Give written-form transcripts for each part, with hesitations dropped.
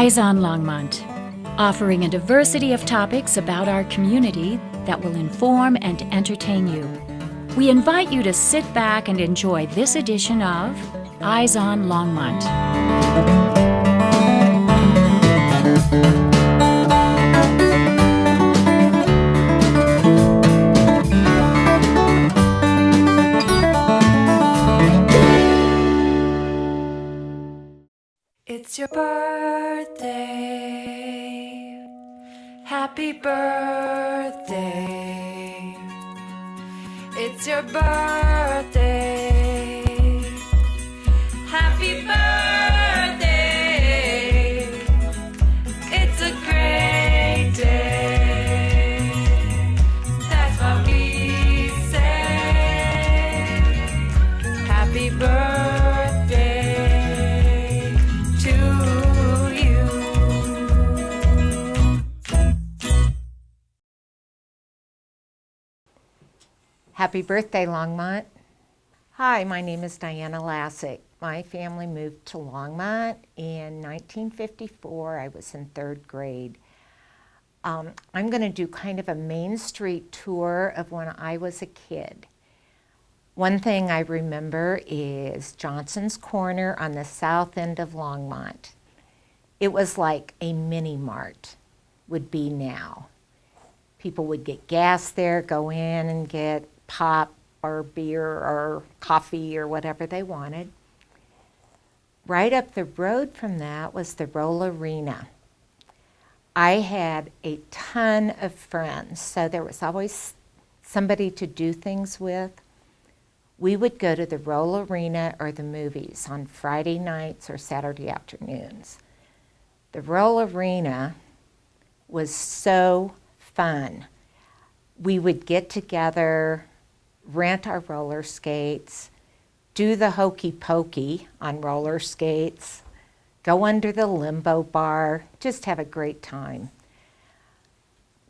Eyes on Longmont, offering a diversity of topics about our community that will inform and entertain you. We invite you to sit back and enjoy this edition of Eyes on Longmont. It's your birthday. Happy birthday. It's your birthday. Happy birthday. It's a great day. That's what we say. Happy birthday to you. Happy birthday, Longmont. Hi, my name is Diana Lassick. My family moved to Longmont in 1954. I was in third grade. I'm going to do kind of a Main Street tour of when I was a kid. One thing I remember is Johnson's Corner on the south end of Longmont. It was like a mini mart would be now. People would get gas there, go in and get pop or beer or coffee or whatever they wanted. Right up the road from that was the Roll Arena. I had a ton of friends, so there was always somebody to do things with. We would go to the Roll Arena or the movies on Friday nights or Saturday afternoons. The Roll Arena was so fun. We would get together, rent our roller skates, do the hokey pokey on roller skates, go under the limbo bar, just have a great time.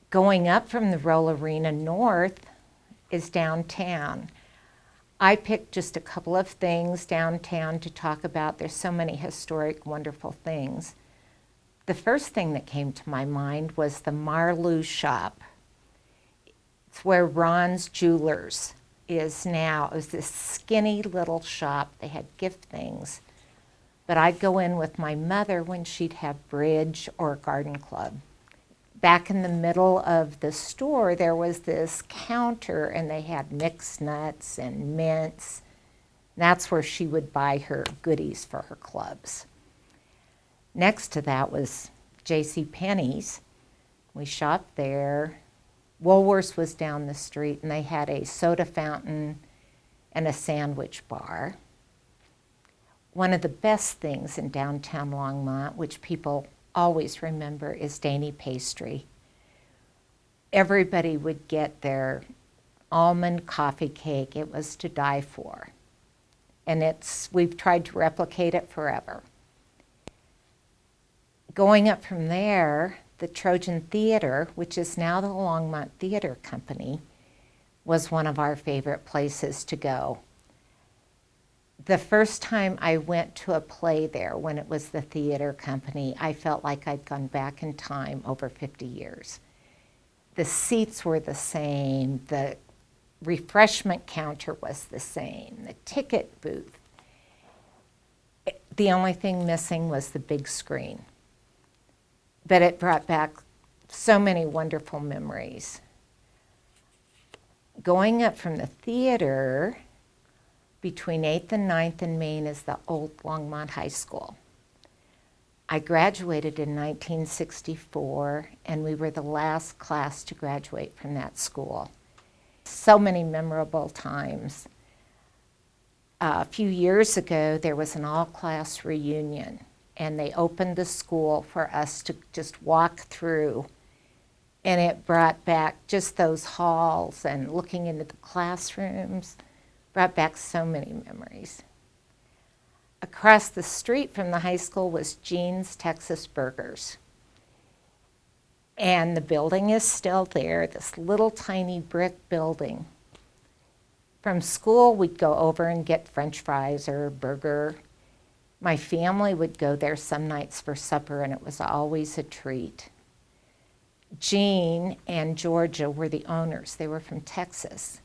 Going up from the Roll Arena north is downtown. I picked just a couple of things downtown to talk about. There's so many historic, wonderful things. The first thing that came to my mind was the Marlou shop. It's where Ron's Jewelers is now. It was this skinny little shop. They had gift things. But I'd go in with my mother when she'd have bridge or garden club. Back in the middle of the store, there was this counter, and they had mixed nuts and mints. That's where she would buy her goodies for her clubs. Next to that was J.C. Penney's. We shopped there. Woolworths was down the street, and they had a soda fountain and a sandwich bar. One of the best things in downtown Longmont, which people always remember, is Danny Pastry. Everybody would get their almond coffee cake. It was to die for. And we've tried to replicate it forever. Going up from there, the Trojan Theater, which is now the Longmont Theater Company, was one of our favorite places to go. The first time I went to a play there, when it was the theater company, I felt like I'd gone back in time over 50 years. The seats were the same, the refreshment counter was the same, the ticket booth. The only thing missing was the big screen. But it brought back so many wonderful memories. Going up from the theater, between 8th and 9th and Main is the old Longmont High School. I graduated in 1964, and we were the last class to graduate from that school. So many memorable times. A few years ago, there was an all-class reunion, and they opened the school for us to just walk through, and it brought back just those halls and looking into the classrooms. Brought back so many memories. Across the street from the high school was Gene's Texas Burgers. And the building is still there, this little tiny brick building. From school, we'd go over and get French fries or a burger. My family would go there some nights for supper, and it was always a treat. Jean and Georgia were the owners. They were from Texas.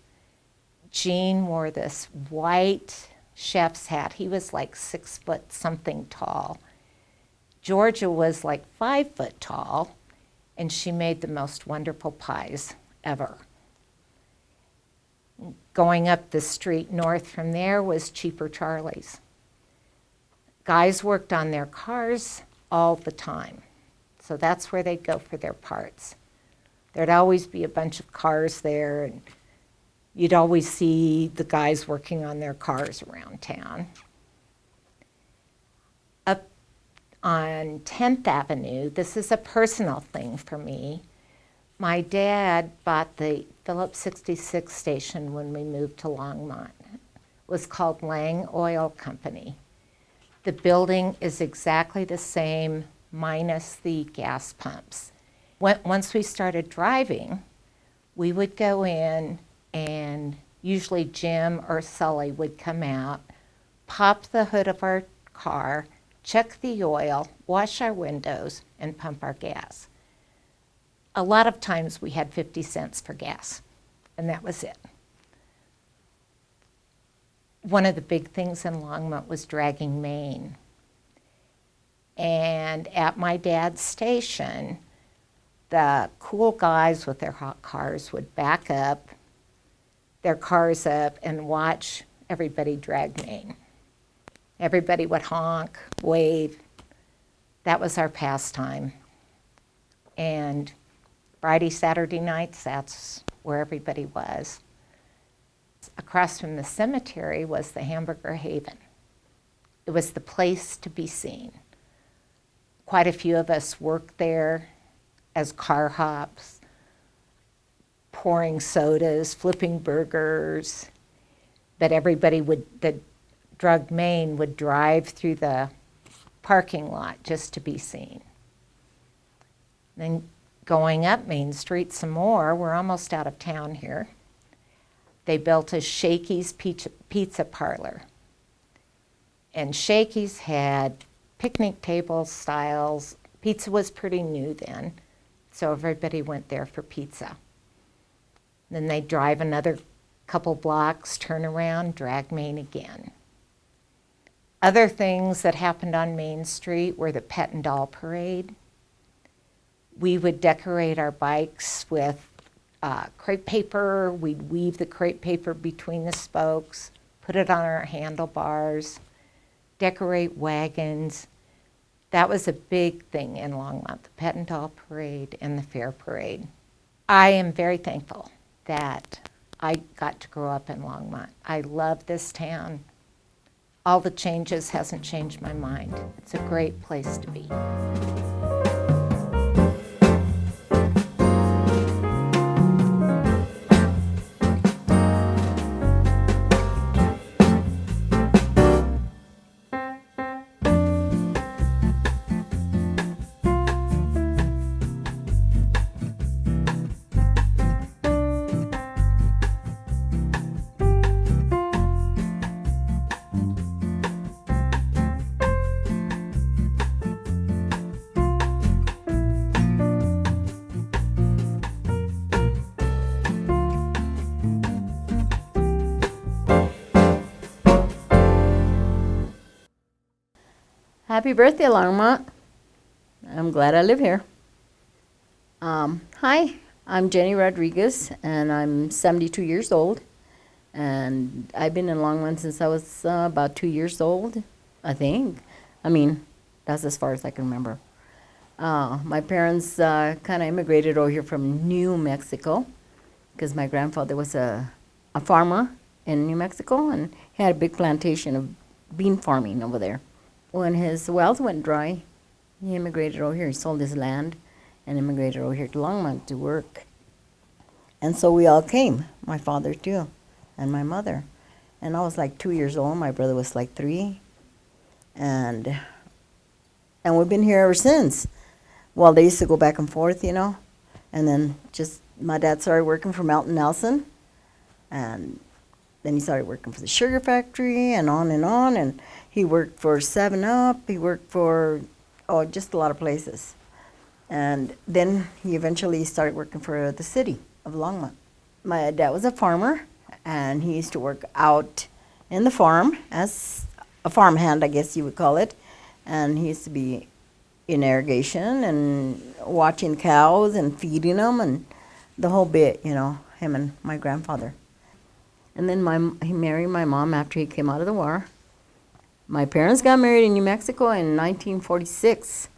Jean wore this white chef's hat. He was like 6 foot something tall. Georgia was like 5 foot tall, and she made the most wonderful pies ever. Going up the street north from there was Cheaper Charlie's. Guys worked on their cars all the time. So that's where they'd go for their parts. There'd always be a bunch of cars there, and you'd always see the guys working on their cars around town. Up on 10th Avenue, this is a personal thing for me. My dad bought the Phillips 66 station when we moved to Longmont. It was called Lang Oil Company. The building is exactly the same, minus the gas pumps. Once we started driving, we would go in, and usually Jim or Sully would come out, pop the hood of our car, check the oil, wash our windows, and pump our gas. A lot of times we had 50 cents for gas, and that was it. One of the big things in Longmont was dragging Maine. And at my dad's station, the cool guys with their hot cars would back up their cars up and watch everybody drag Maine. Everybody would honk, wave. That was our pastime. And Friday, Saturday nights, that's where everybody was. Across from the cemetery was the Hamburger Haven. It was the place to be seen. Quite a few of us worked there as car hops, pouring sodas, flipping burgers. But everybody that drug Maine would drive through the parking lot just to be seen. Then going up Main Street some more, we're almost out of town here. They built a Shakey's pizza parlor. And Shakey's had picnic table styles. Pizza was pretty new then, so everybody went there for pizza. Then they'd drive another couple blocks, turn around, drag Maine again. Other things that happened on Main Street were the Pet and Doll Parade. We would decorate our bikes with crepe paper. We'd weave the crepe paper between the spokes, put it on our handlebars, decorate wagons. That was a big thing in Longmont, the Pet and Doll Parade and the Fair Parade. I am very thankful that I got to grow up in Longmont. I love this town. All the changes hasn't changed my mind. It's a great place to be. Happy birthday, Longmont. I'm glad I live here. Hi, I'm Jenny Rodriguez, and I'm 72 years old. And I've been in Longmont since I was about 2 years old, I think. I mean, that's as far as I can remember. My parents kind of immigrated over here from New Mexico because my grandfather was a farmer in New Mexico, and he had a big plantation of bean farming over there. When his wells went dry, he immigrated over here. He sold his land and immigrated over here to Longmont to work. And so we all came, my father too, and my mother. And I was like 2 years old. My brother was like 3. And we've been here ever since. Well, they used to go back and forth, you know. And then just my dad started working for Melton Nelson. And Then he started working for the sugar factory and on and on. And he worked for 7-Up. He worked for, just a lot of places. And then he eventually started working for the city of Longmont. My dad was a farmer, and he used to work out in the farm as a farmhand, I guess you would call it. And he used to be in irrigation and watching cows and feeding them and the whole bit, him and my grandfather. And then he married my mom after he came out of the war. My parents got married in New Mexico in 1946.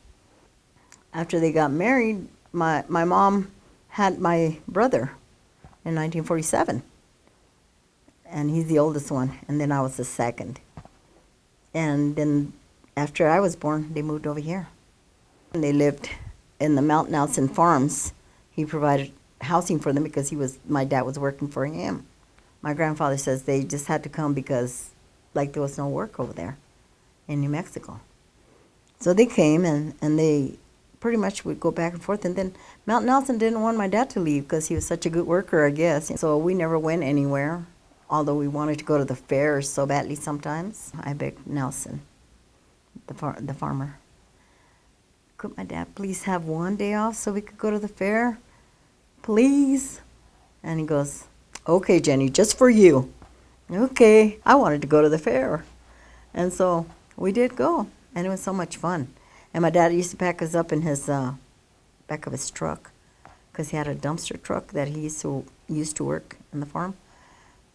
After they got married, my mom had my brother in 1947. And he's the oldest one, and then I was the second. And then after I was born, they moved over here. And they lived in the Mount Nelson farms. He provided housing for them because my dad was working for him. My grandfather says they just had to come because there was no work over there in New Mexico. So they came and they pretty much would go back and forth. And then Mount Nelson didn't want my dad to leave because he was such a good worker, I guess. So we never went anywhere, although we wanted to go to the fair so badly sometimes. I begged Nelson, the farmer, could my dad please have one day off so we could go to the fair? Please? And he goes, okay, Jenny, just for you. Okay, I wanted to go to the fair. And so we did go, and it was so much fun. And my dad used to pack us up in his back of his truck because he had a dumpster truck that he used to work in the farm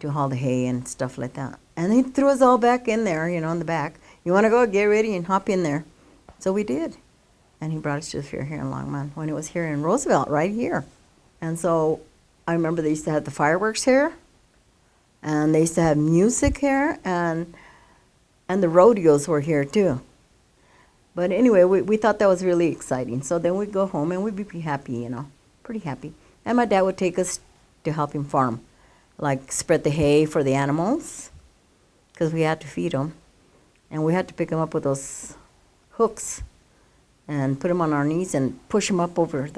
to haul the hay and stuff like that. And he threw us all back in there, in the back. You want to go? Get ready and hop in there. So we did. And he brought us to the fair here in Longmont when it was here in Roosevelt, right here. And so I remember they used to have the fireworks here, and they used to have music here, and the rodeos were here too. But anyway, we thought that was really exciting. So then we'd go home and we'd be happy, pretty happy. And my dad would take us to help him farm, like spread the hay for the animals, because we had to feed them. And we had to pick them up with those hooks and put them on our knees and push them up over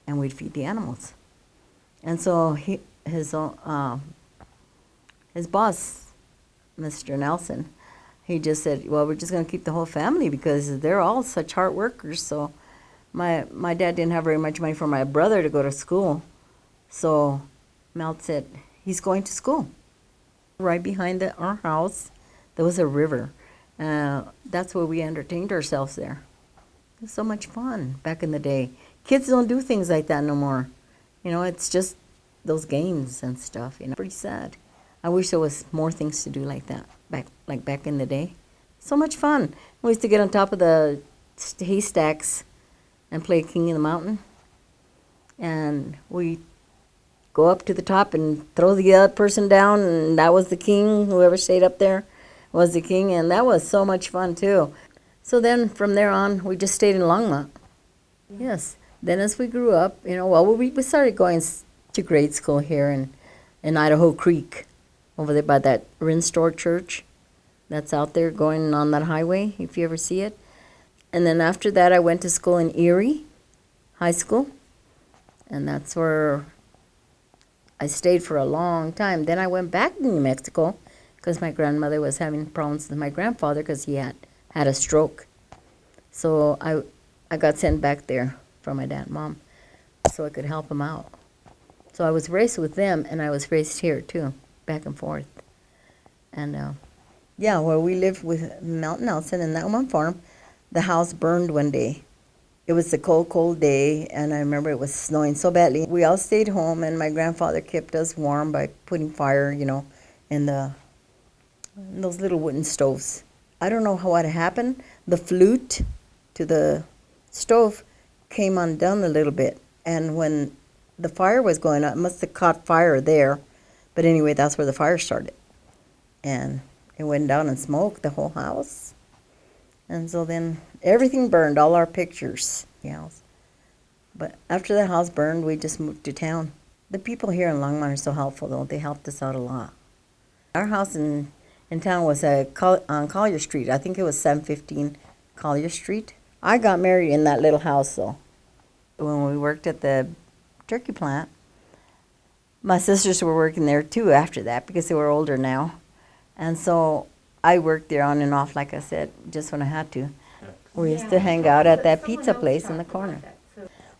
and we'd feed the animals. And so his boss, Mr. Nelson, he just said, well, we're just going to keep the whole family because they're all such hard workers. So my dad didn't have very much money for my brother to go to school. So Mel said, he's going to school. Right behind our house, there was a river. That's where we entertained ourselves there. It was so much fun back in the day. Kids don't do things like that no more. It's just those games and stuff. Pretty sad. I wish there was more things to do like that back in the day. So much fun. We used to get on top of the haystacks and play King of the Mountain. And we go up to the top and throw the other person down, and that was the king. Whoever stayed up there was the king, and that was so much fun too. So then from there on, we just stayed in Longmont. Yes. Then as we grew up, we started going to grade school here in Idaho Creek, over there by that Rinstore Church that's out there going on that highway, if you ever see it. And then after that, I went to school in Erie High School, and that's where I stayed for a long time. Then I went back to New Mexico because my grandmother was having problems with my grandfather because he had a stroke. So I got sent back there from my dad and mom so I could help him out. So I was raised with them, and I was raised here too, back and forth. And where we lived with Mount Nelson in that one farm, the house burned one day. It was a cold, cold day, and I remember it was snowing so badly. We all stayed home, and my grandfather kept us warm by putting fire, in those little wooden stoves. I don't know what happened. The flute to the stove came undone a little bit, and when the fire was going out, it must have caught fire there. But anyway, that's where the fire started. And it went down and smoked the whole house. And so then everything burned, all our pictures. But after the house burned, we just moved to town. The people here in Longmont are so helpful, though. They helped us out a lot. Our house in town was on Collier Street. I think it was 715 Collier Street. I got married in that little house, though. When we worked at the turkey plant, My sisters were working there too after that because they were older now. And so I worked there on and off, like I said, just when I had to. We used to hang out at that pizza place in the corner.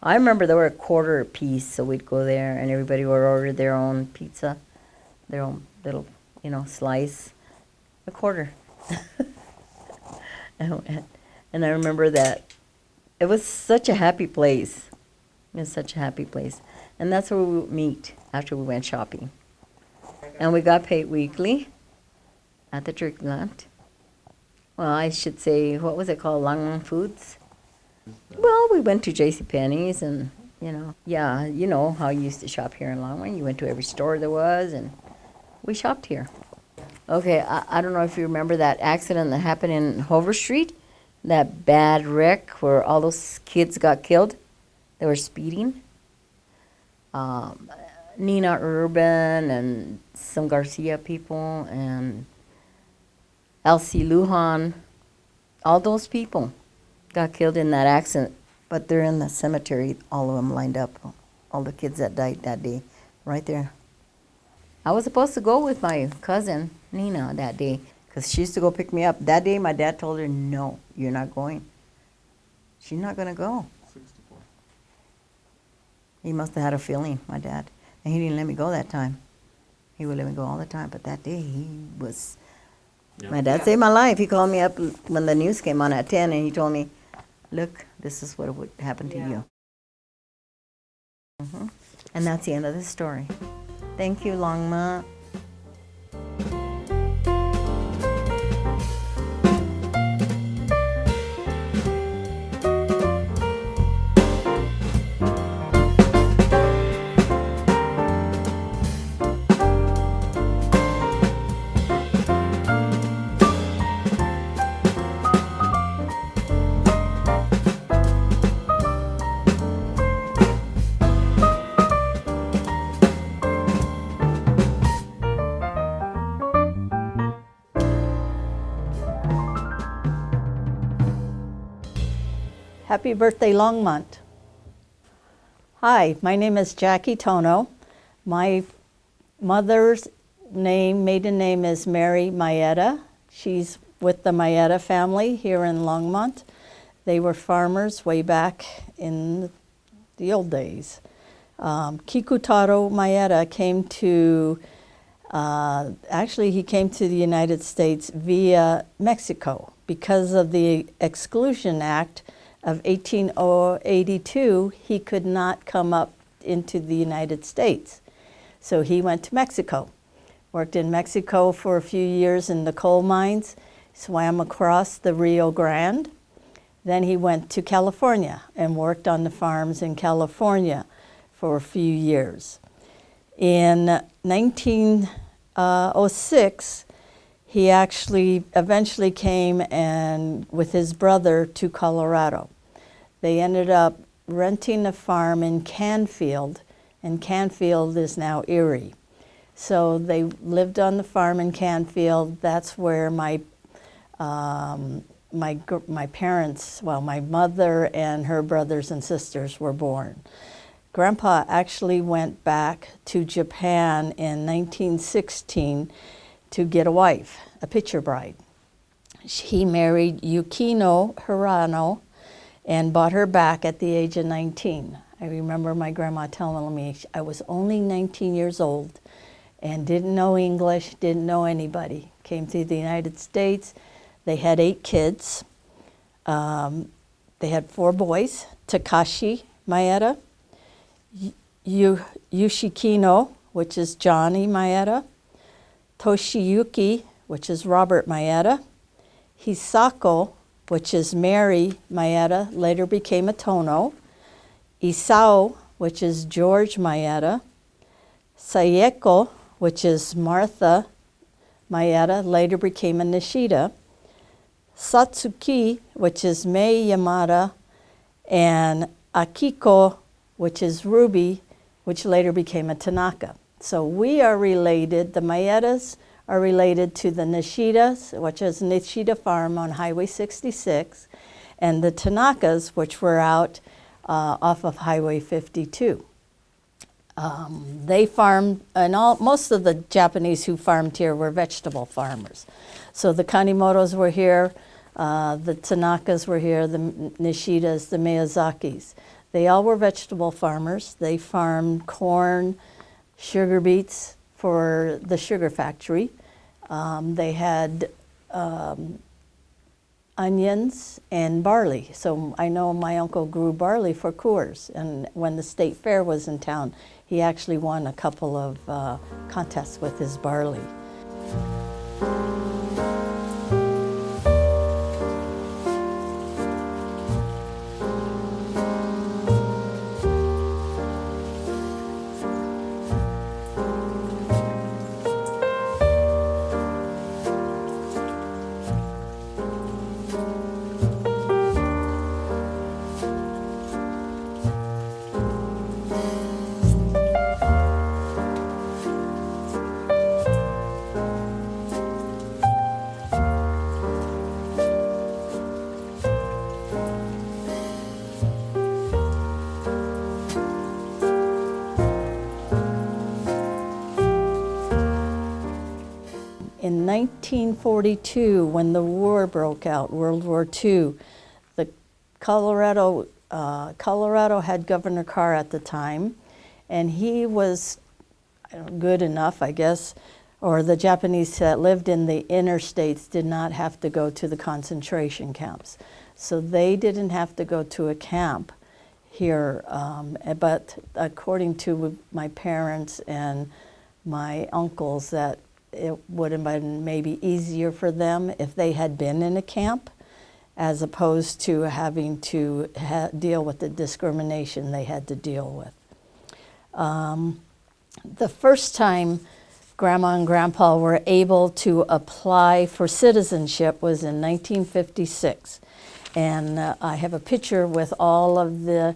I remember they were a quarter a piece, so we'd go there and everybody would order their own pizza, their own little, slice, a quarter. And I remember that it was such a happy place. It was such a happy place. And that's where we would meet after we went shopping. And we got paid weekly at the turkey plant. Well, I should say, what was it called? Longmont Foods? Well, we went to JCPenney's and, yeah, you know how you used to shop here in Longmont. You went to every store there was and we shopped here. Okay, I don't know if you remember that accident that happened in Hover Street, that bad wreck where all those kids got killed. They were speeding. Nina Urban and some Garcia people and Elsie Lujan, all those people got killed in that accident. But they're in the cemetery, all of them lined up, all the kids that died that day, right there. I was supposed to go with my cousin, Nina, that day, because she used to go pick me up. That day, my dad told her, no, you're not going. She's not going to go. 64. He must have had a feeling, my dad. And he didn't let me go that time. He would let me go all the time, but that day he was... Yeah. My dad saved my life. He called me up when the news came on at 10, and he told me, look, this is what would happen to you. And that's the end of the story. Thank you, Longmont. Happy birthday, Longmont. Hi, my name is Jackie Tono. My mother's maiden name is Mary Mayetta. She's with the Mayetta family here in Longmont. They were farmers way back in the old days. Kikutaro Mayetta came to, actually he came to the United States via Mexico because of the Exclusion Act of 1882, he could not come up into the United States. So he went to Mexico, worked in Mexico for a few years in the coal mines, swam across the Rio Grande. Then he went to California and worked on the farms in California for a few years. In 1906, he actually eventually came and with his brother to Colorado. They ended up renting a farm in Canfield, and Canfield is now Erie. So they lived on the farm in Canfield. That's where my parents, well, my mother and her brothers and sisters were born. Grandpa actually went back to Japan in 1916 to get a wife, a picture bride. He married Yukino Hirano and brought her back at the age of 19. I remember my grandma telling me I was only 19 years old and didn't know English, didn't know anybody. Came to the United States. They had 8 kids. They had 4 boys, Takashi Mayetta, Yoshikino, which is Johnny Mayetta, Toshiyuki, which is Robert Mayetta, Hisako, which is Mary Mayetta, later became a Tono, Isao, which is George Mayetta, Sayeko, which is Martha Mayetta, later became a Nishida, Satsuki, which is Mei Yamada, and Akiko, which is Ruby, which later became a Tanaka. So we are related, the Mayettas are related to the Nishidas, which is Nishida Farm on Highway 66, and the Tanakas, which were out off of Highway 52. They farmed, and most of the Japanese who farmed here were vegetable farmers. So the Kanimotos were here, the Tanakas were here, the Nishidas, the Miyazakis. They all were vegetable farmers. They farmed corn, sugar beets for the sugar factory. They had onions and barley. So I know my uncle grew barley for Coors, and when the state fair was in town, he actually won a couple of contests with his barley. In 1942, when the war broke out, World War II, the Colorado had Governor Carr at the time, and he was good enough, I guess, or the Japanese that lived in the inner states did not have to go to the concentration camps. So they didn't have to go to a camp here, but according to my parents and my uncles, that it would have been maybe easier for them if they had been in a camp, as opposed to having to deal with the discrimination they had to deal with. The first time Grandma and Grandpa were able to apply for citizenship was in 1956. And I have a picture with all of the,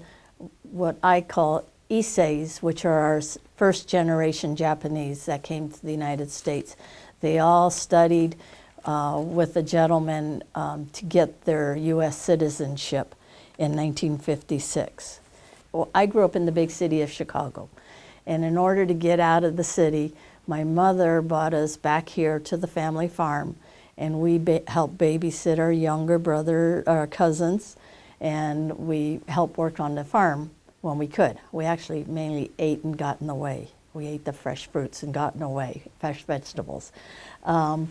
what I call Issei's, which are our first generation Japanese that came to the United States. They all studied with a gentleman to get their U.S. citizenship in 1956. Well, I grew up in the big city of Chicago, and in order to get out of the city, my mother brought us back here to the family farm, and we helped babysit our younger brother, our cousins, and we helped work on the farm when we could. We actually mainly ate and got in the way. We ate the fresh fruits and got in the way, fresh vegetables. And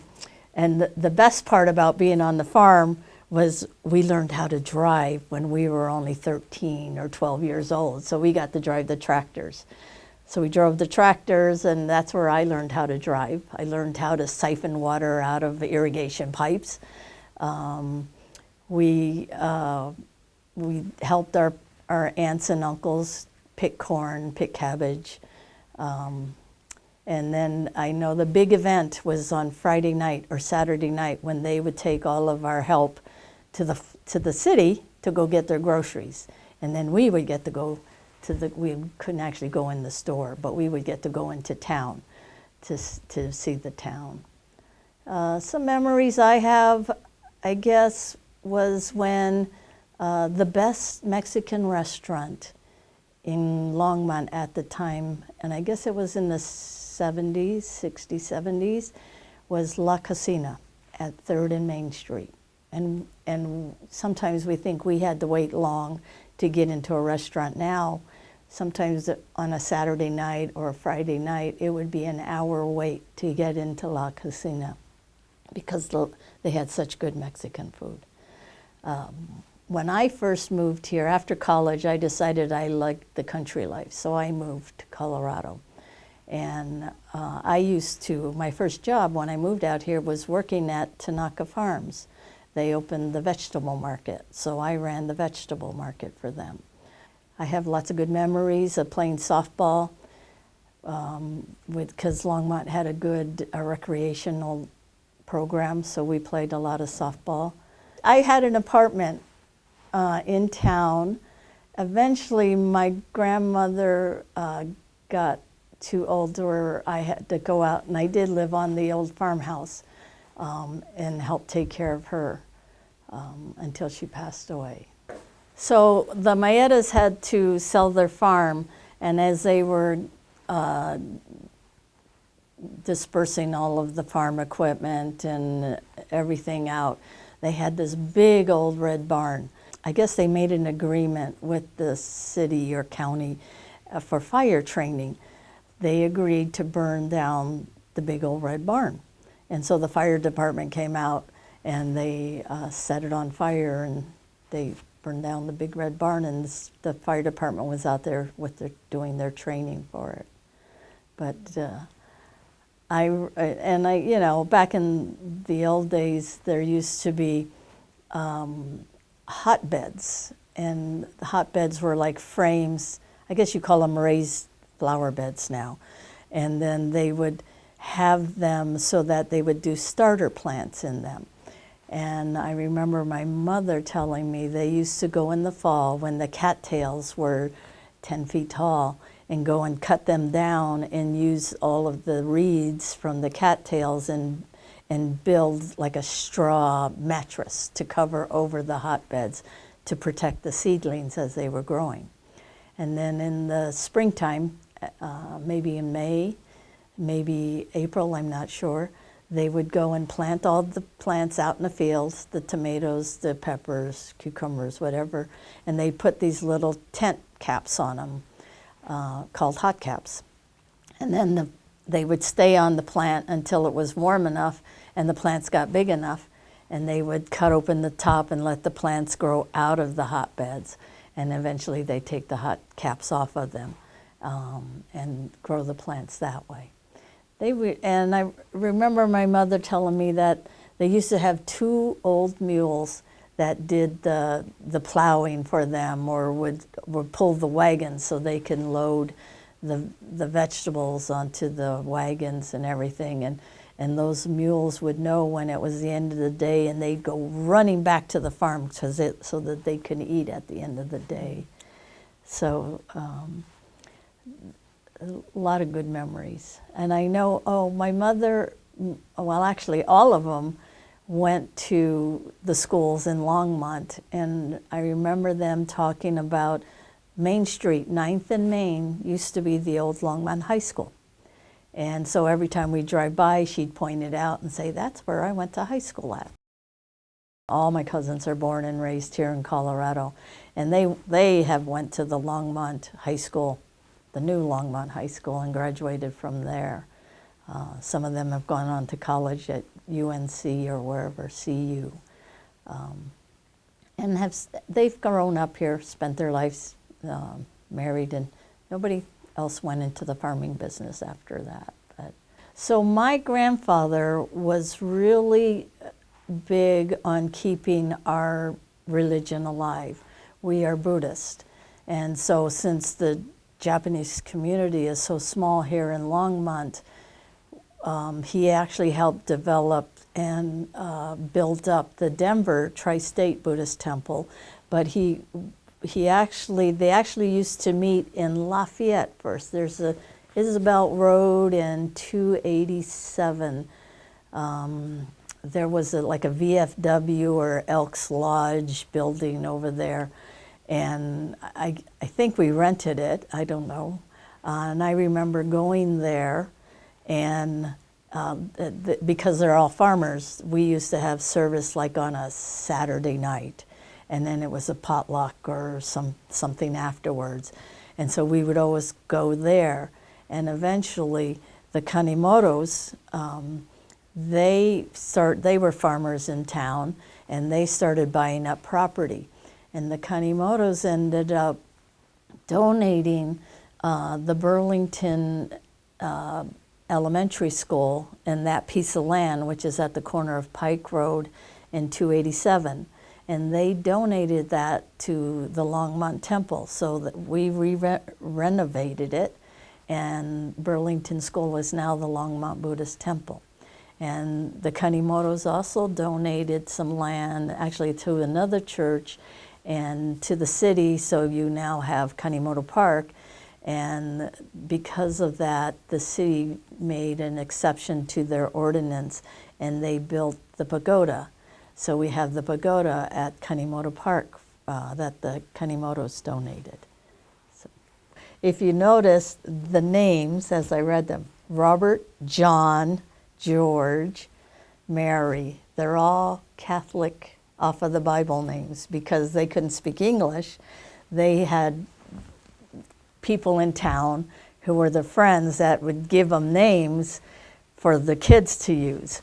the best part about being on the farm was we learned how to drive when we were only 13 or 12 years old. So we got to drive the tractors. So we drove the tractors, and that's where I learned how to drive. I learned how to siphon water out of irrigation pipes. We helped our aunts and uncles pick corn, pick cabbage. And then I know the big event was on Friday night or Saturday night when they would take all of our help to the city to go get their groceries. And then we would get to go we couldn't actually go in the store, but we would get to go into town to see the town. Some memories I have, I guess, was when the best Mexican restaurant in Longmont at the time, and I guess it was in the 60s, 70s, was La Cocina at 3rd and Main Street. And sometimes we think we had to wait long to get into a restaurant now. Sometimes on a Saturday night or a Friday night, it would be an hour wait to get into La Cocina because they had such good Mexican food. When I first moved here, after college, I decided I liked the country life, so I moved to Colorado. And my first job when I moved out here was working at Tanaka Farms. They opened the vegetable market, so I ran the vegetable market for them. I have lots of good memories of playing softball because Longmont had a good recreational program, so we played a lot of softball. I had an apartment in town. Eventually, my grandmother got too old where I had to go out, and I did live on the old farmhouse and help take care of her until she passed away. So the Maedas had to sell their farm, and as they were dispersing all of the farm equipment and everything out, they had this big old red barn. I guess they made an agreement with the city or county for fire training. They agreed to burn down the big old red barn. And so the fire department came out and they set it on fire, and they burned down the big red barn, and the fire department was out there doing their training for it. But you know, back in the old days, there used to be hotbeds, and the hotbeds were like frames. I guess you call them raised flower beds now. And then they would have them so that they would do starter plants in them. And I remember my mother telling me they used to go in the fall when the cattails were 10 feet tall and go and cut them down and use all of the reeds from the cattails and build like a straw mattress to cover over the hotbeds to protect the seedlings as they were growing. And then in the springtime, maybe in May, maybe April, I'm not sure, they would go and plant all the plants out in the fields, the tomatoes, the peppers, cucumbers, whatever, and they put these little tent caps on them called hot caps. And then they would stay on the plant until it was warm enough and the plants got big enough, and they would cut open the top and let the plants grow out of the hotbeds. And eventually they take the hot caps off of them and grow the plants that way. And I remember my mother telling me that they used to have 2 old mules that did the plowing for them, or would pull the wagons so they can load the vegetables onto the wagons and everything. And those mules would know when it was the end of the day, and they'd go running back to the farm so that they could eat at the end of the day. So a lot of good memories. And I know, my mother, well, actually all of them went to the schools in Longmont, and I remember them talking about Main Street, 9th and Main, used to be the old Longmont High School. And so every time we drive by, she'd point it out and say, that's where I went to high school at. All my cousins are born and raised here in Colorado, and they have went to the Longmont High School, the new Longmont High School, and graduated from there. Some of them have gone on to college at UNC or wherever, CU. And they've grown up here, spent their lives married, and nobody else went into the farming business after that. So my grandfather was really big on keeping our religion alive. We are Buddhist, and so since the Japanese community is so small here in Longmont, he actually helped develop and build up the Denver Tri-State Buddhist Temple, but they actually used to meet in Lafayette first. There's a Isabel Road and 287. There was like a VFW or Elks Lodge building over there, and I think we rented it, I don't know. And I remember going there, and because they're all farmers, we used to have service like on a Saturday night, and then it was a potluck or something afterwards. And so we would always go there. And eventually the Kanimotos, they were farmers in town, and they started buying up property. And the Kanimotos ended up donating the Burlington Elementary School and that piece of land, which is at the corner of Pike Road and 287. And they donated that to the Longmont Temple, so that we renovated it, and Burlington School is now the Longmont Buddhist Temple. And the Kanimotos also donated some land, actually to another church and to the city, so you now have Kanimoto Park. And because of that, the city made an exception to their ordinance, and they built the pagoda. So we have the pagoda at Kanimoto Park that the Kanimotos donated. So if you notice the names as I read them, Robert, John, George, Mary, they're all Catholic off of the Bible names because they couldn't speak English. They had people in town who were the friends that would give them names for the kids to use.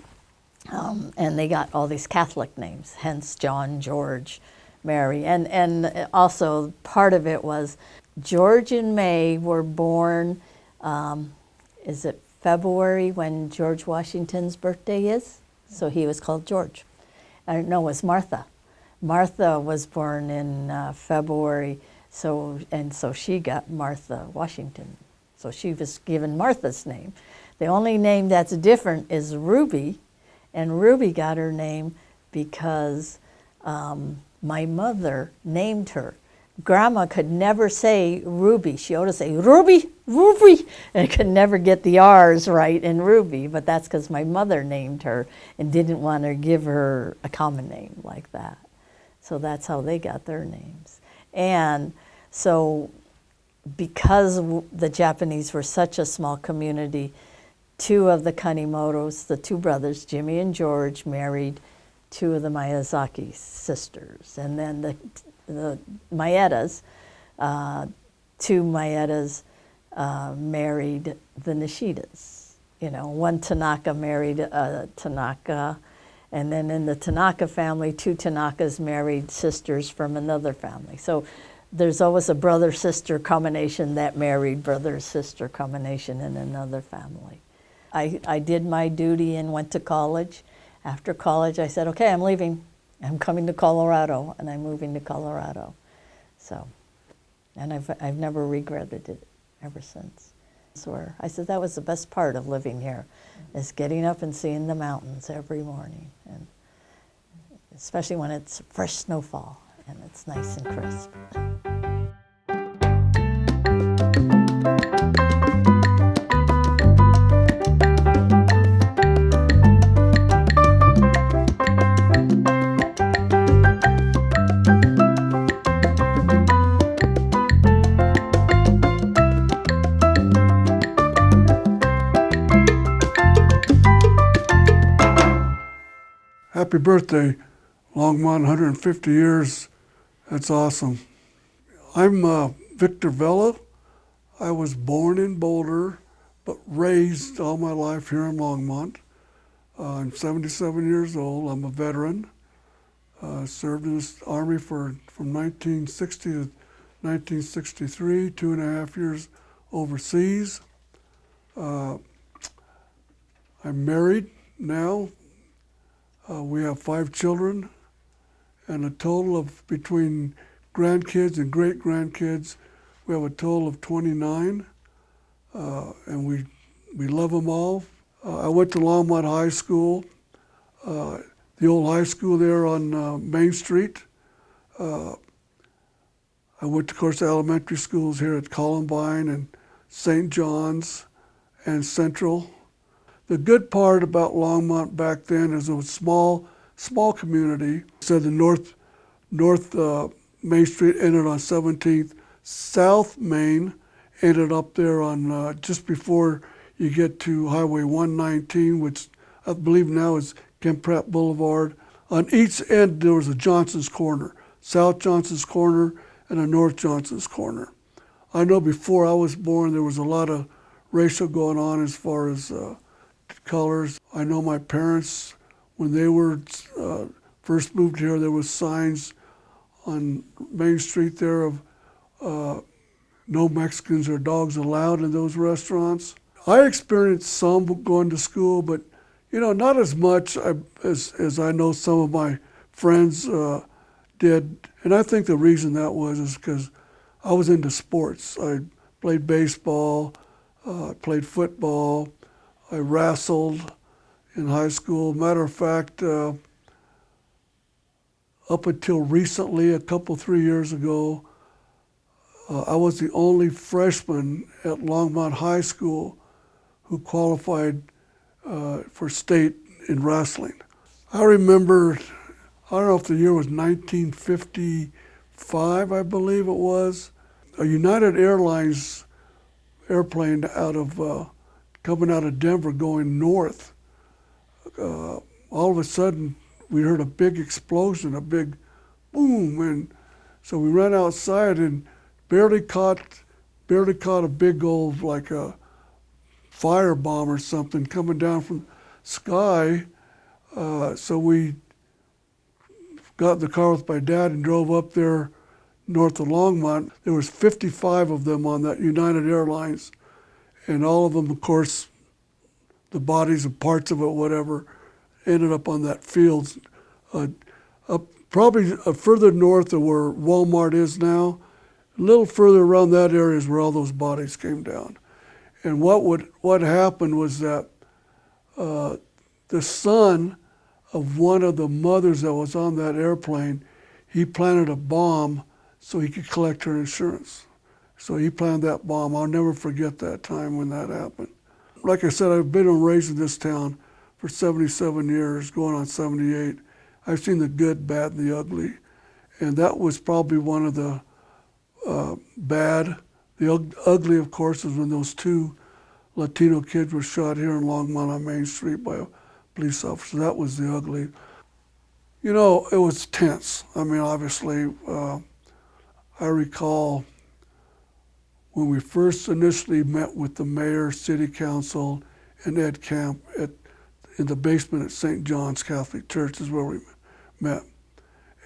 And they got all these Catholic names, hence John, George, Mary. And also part of it was George and May were born, is it February when George Washington's birthday is? So he was called George. No, it was Martha. Martha was born in February, so she got Martha Washington. So she was given Martha's name. The only name that's different is Ruby, and Ruby got her name because my mother named her. Grandma could never say Ruby. She ought to say Ruby, Ruby, and could never get the R's right in Ruby, but that's because my mother named her and didn't want to give her a common name like that. So that's how they got their names. And so because the Japanese were such a small community, two of the Kanimotos, the two brothers, Jimmy and George, married two of the Miyazaki sisters. And then the Maetas, two Maetas married the Nishidas. You know, one Tanaka married a Tanaka, and then in the Tanaka family, two Tanakas married sisters from another family. So there's always a brother-sister combination that married brother-sister combination in another family. I did my duty and went to college. After college, I said, okay, I'm leaving. I'm coming to Colorado, and I'm moving to Colorado. So, and I've never regretted it ever since. So I said that was the best part of living here, is getting up and seeing the mountains every morning, and especially when it's fresh snowfall and it's nice and crisp. Happy birthday, Longmont, 150 years. That's awesome. I'm Victor Vela. I was born in Boulder, but raised all my life here in Longmont. I'm 77 years old. I'm a veteran. Served in the Army from 1960 to 1963, 2.5 years overseas. I'm married now. We have 5 children, and a total of, between grandkids and great-grandkids, we have a total of 29, and we love them all. I went to Longmont High School, the old high school there on Main Street. I went to, of course, elementary schools here at Columbine and St. John's and Central. The good part about Longmont back then is it was a small community. So the North Main Street ended on 17th. South Main ended up there on just before you get to Highway 119, which I believe now is Kemp Pratt Boulevard. On each end there was a Johnson's Corner, South Johnson's Corner and a North Johnson's Corner. I know before I was born there was a lot of racial going on as far as colors. I know my parents, when they were first moved here, there was signs on Main Street there of no Mexicans or dogs allowed in those restaurants. I experienced some going to school, but not as much as I know some of my friends did. And I think the reason that was is because I was into sports. I played baseball, played football, I wrestled in high school. Matter of fact, up until recently, 3 years ago, I was the only freshman at Longmont High School who qualified for state in wrestling. I remember, I don't know if the year was 1955, I believe it was. United Airlines airplane coming out of Denver going north. All of a sudden, we heard a big explosion, a big boom, and so we ran outside and barely caught a big old, like a firebomb or something coming down from the sky. So we got in the car with my dad and drove up there north of Longmont. There was 55 of them on that United Airlines, and all of them, of course, the bodies and parts of it, whatever, ended up on that field. Probably further north of where Walmart is now, a little further around that area is where all those bodies came down. And what happened was that the son of one of the mothers that was on that airplane, he planted a bomb so he could collect her insurance. So he planted that bomb. I'll never forget that time when that happened. Like I said, I've been and raised in this town for 77 years, going on 78. I've seen the good, bad, and the ugly. And that was probably one of the bad. The ugly, of course, is when those two Latino kids were shot here in Longmont on Main Street by a police officer. That was the ugly. You know, it was tense. I mean, obviously, I recall when we first initially met with the mayor, city council, and Ed Camp in the basement at St. John's Catholic Church is where we met.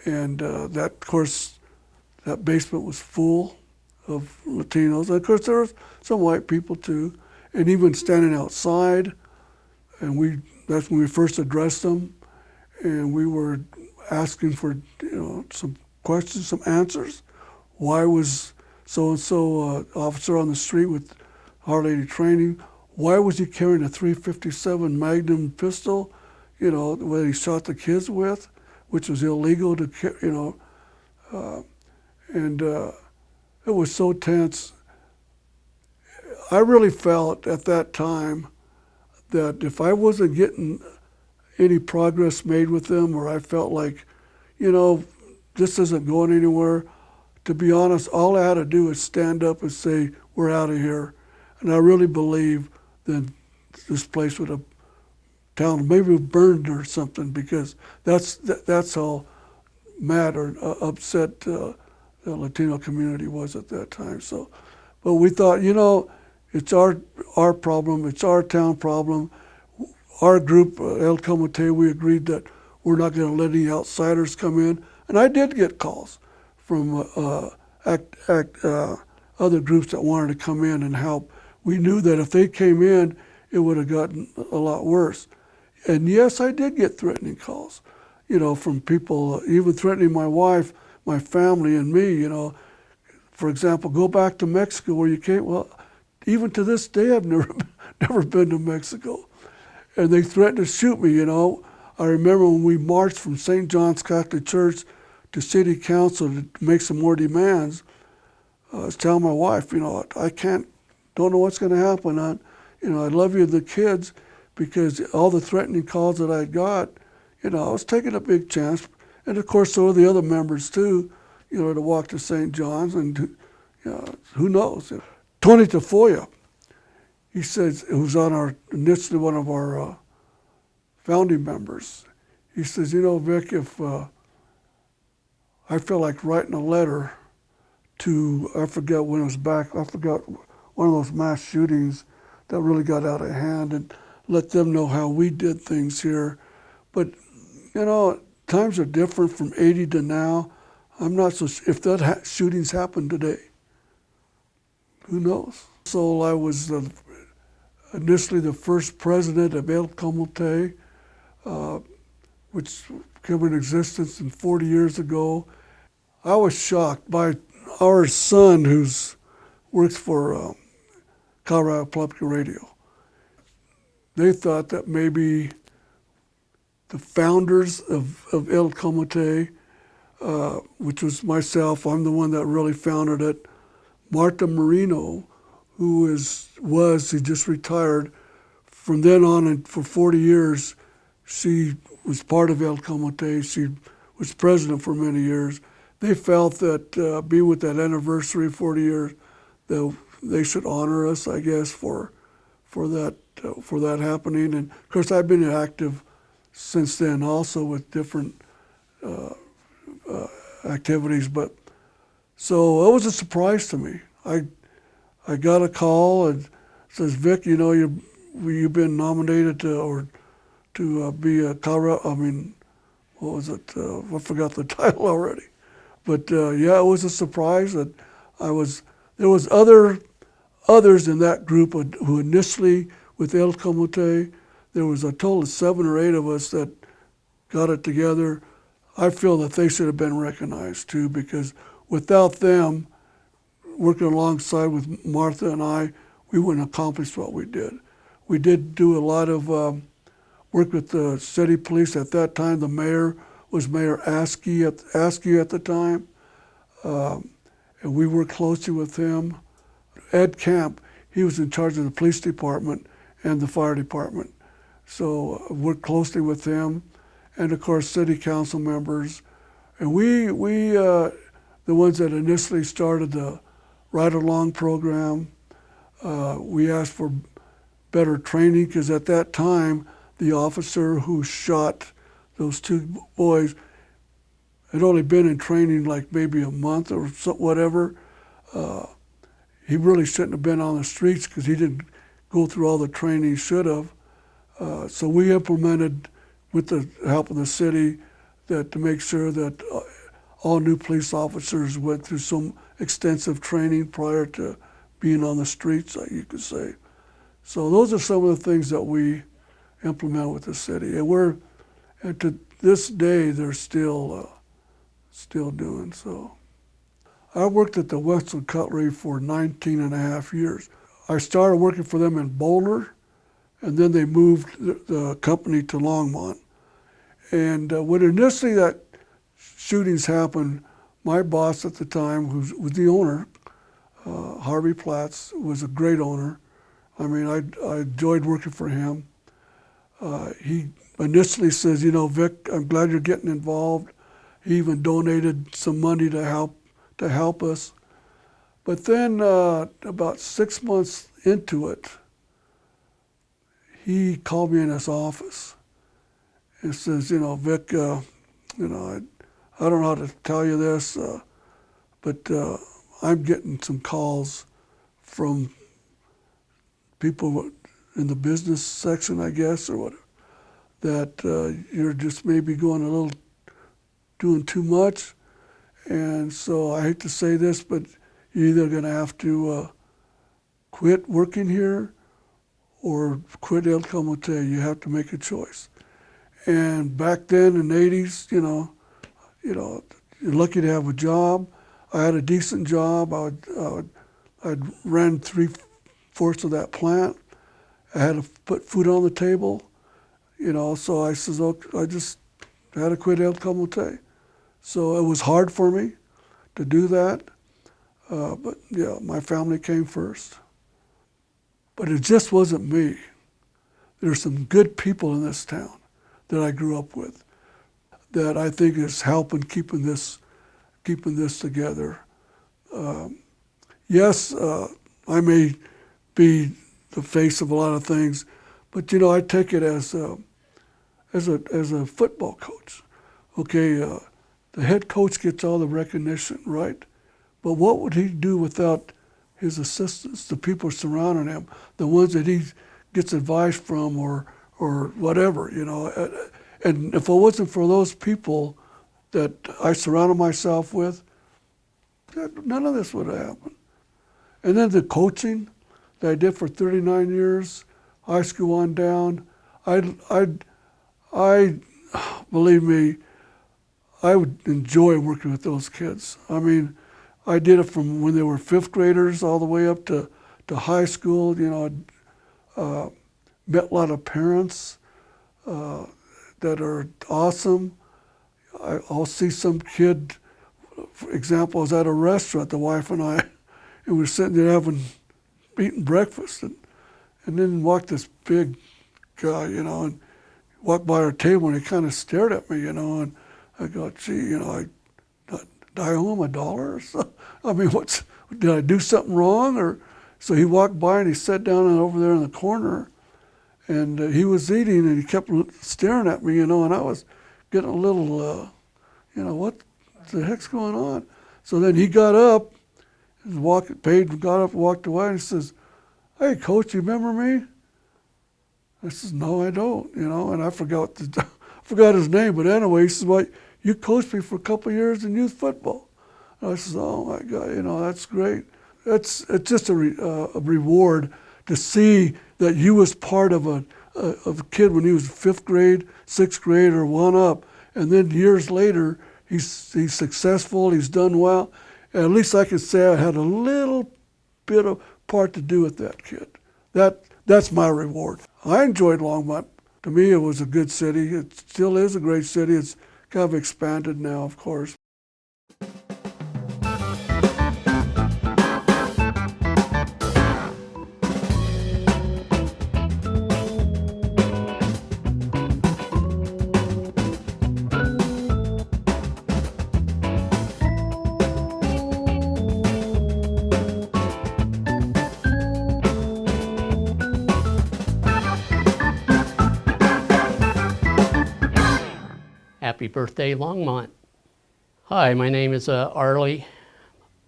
And that, of course, that basement was full of Latinos. And of course, there were some white people too. And even standing outside, and that's when we first addressed them, and we were asking for some questions, some answers. Why was so-and-so officer on the street with Hard Lady training, why was he carrying a .357 Magnum pistol, that he shot the kids with, which was illegal to, and it was so tense. I really felt at that time that if I wasn't getting any progress made with them, or I felt like, this isn't going anywhere, to be honest, all I had to do is stand up and say, we're out of here. And I really believe that this place would have, town maybe burned or something, because that's how mad or upset the Latino community was at that time. So, but we thought, it's our problem, it's our town problem. Our group, El Comote, we agreed that we're not going to let any outsiders come in. And I did get calls from other groups that wanted to come in and help. We knew that if they came in, it would have gotten a lot worse. And yes, I did get threatening calls, from people, even threatening my wife, my family, and me, For example, go back to Mexico where you came. Well, even to this day, I've never been to Mexico. And they threatened to shoot me, I remember when we marched from St. John's Catholic Church to City Council to make some more demands. I was telling my wife, don't know what's going to happen. I love you, the kids, because all the threatening calls that I got, I was taking a big chance. And of course, so are the other members too, to walk to St. John's, and who knows. Tony Tafoya, he says, who's initially one of our founding members, he says, Vic, if I feel like writing a letter to, I forget when it was back, I forgot one of those mass shootings that really got out of hand, and let them know how we did things here. But, times are different from 80 to now. I'm not so sure if that shootings happened today. Who knows? So I was initially the first president of El Comote, which came into existence 40 years ago. I was shocked by our son, who works for Colorado Public Radio. They thought that maybe the founders of El Comote, which was myself, I'm the one that really founded it, Marta Marino, who he just retired. From then on, and for 40 years, she was part of El Comote. She was president for many years. They felt that being with that anniversary, 40 years, that they should honor us, I guess, for that happening. And of course, I've been active since then, also with different activities. But so it was a surprise to me. I got a call and says, Vic, you know, you've been nominated to be a Colorado. I mean, what was it? I forgot the title already. But yeah, it was a surprise that there was others in that group who initially, with El Comote, there was a total of 7 or 8 of us that got it together. I feel that they should have been recognized too, because without them, working alongside with Martha and I, we wouldn't accomplish what we did. We did do a lot of work with the city police at that time. The mayor was Mayor Askew at the time, and we worked closely with him. Ed Camp, he was in charge of the police department and the fire department. So I worked closely with him, and of course city council members. And we the ones that initially started the Ride Along program, we asked for better training, because at that time, the officer who shot those 2 boys had only been in training like maybe a month or whatever. He really shouldn't have been on the streets, because he didn't go through all the training he should have. So we implemented, with the help of the city, that to make sure that all new police officers went through some extensive training prior to being on the streets, you could say. So those are some of the things that we implement with the city, and to this day they're still doing so. I worked at the Western Cutlery for 19 and a half years. I started working for them in Boulder, and then they moved the company to Longmont. And when initially that shootings happened, my boss at the time, who was the owner, Harvey Platts, was a great owner. I mean, I enjoyed working for him. He initially says, you know, Vic, I'm glad you're getting involved. He even donated some money to help us. But then about 6 months into it, he called me in his office and says, you know, Vic, you know, I don't know how to tell you this, but I'm getting some calls from people in the business section, I guess, or whatever, that you're just maybe doing too much. And so I hate to say this, but you're either going to have to quit working here or quit El Comote. You have to make a choice. And back then in the 80s, you know, you're lucky to have a job. I had a decent job. I'd ran 3/4 of that plant. I had to put food on the table, you know, so I says, okay, I just had to quit El Comote. So it was hard for me to do that, but yeah, my family came first. But it just wasn't me. There's some good people in this town that I grew up with that I think is helping keeping this together. Yes, I may be the face of a lot of things, but you know, I take it as a football coach. Okay, the head coach gets all the recognition, right? But what would he do without his assistants, the people surrounding him, the ones that he gets advice from or whatever, you know? And if it wasn't for those people that I surrounded myself with, none of this would have happened. And then the coaching that I did for 39 years, high school on down, I believe me, I would enjoy working with those kids. I mean, I did it from when they were 5th graders all the way up to high school. You know, I met a lot of parents that are awesome. I'll see some kid, for example, I was at a restaurant, the wife and I, and we were sitting there eating breakfast, and then walked this big guy, you know, and walked by our table, and he kind of stared at me, you know, and I go, gee, you know, did I owe him $1 or something? I mean, did I do something wrong? Or So he walked by and he sat down over there in the corner, and he was eating, and he kept staring at me, and I was getting a little, what the heck's going on? So then he got up, got up, walked away, and he says, "Hey, Coach, you remember me?" I says, "No, I don't," and I forgot his name, but anyway, he says, "Well, you coached me for a couple of years in youth football." And I says, "Oh my God, that's great." It's just a reward to see that you was part of a kid when he was 5th grade, 6th grade, or one up, and then years later he's successful, he's done well, and at least I can say I had a little bit of part to do with that kid. That's my reward. I enjoyed Longmont. To me, it was a good city. It still is a great city. It's kind of expanded now, of course. Happy birthday, Longmont. Hi, my name is Arlie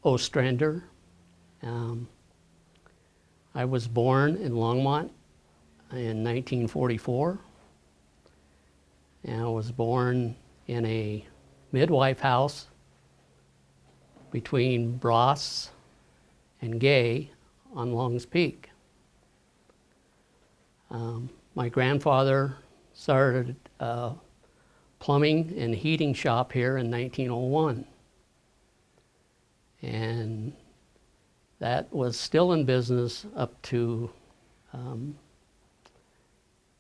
Ostrander. I was born in Longmont in 1944. And I was born in a midwife house between Bross and Gay on Longs Peak. My grandfather started plumbing and heating shop here in 1901. And that was still in business up to the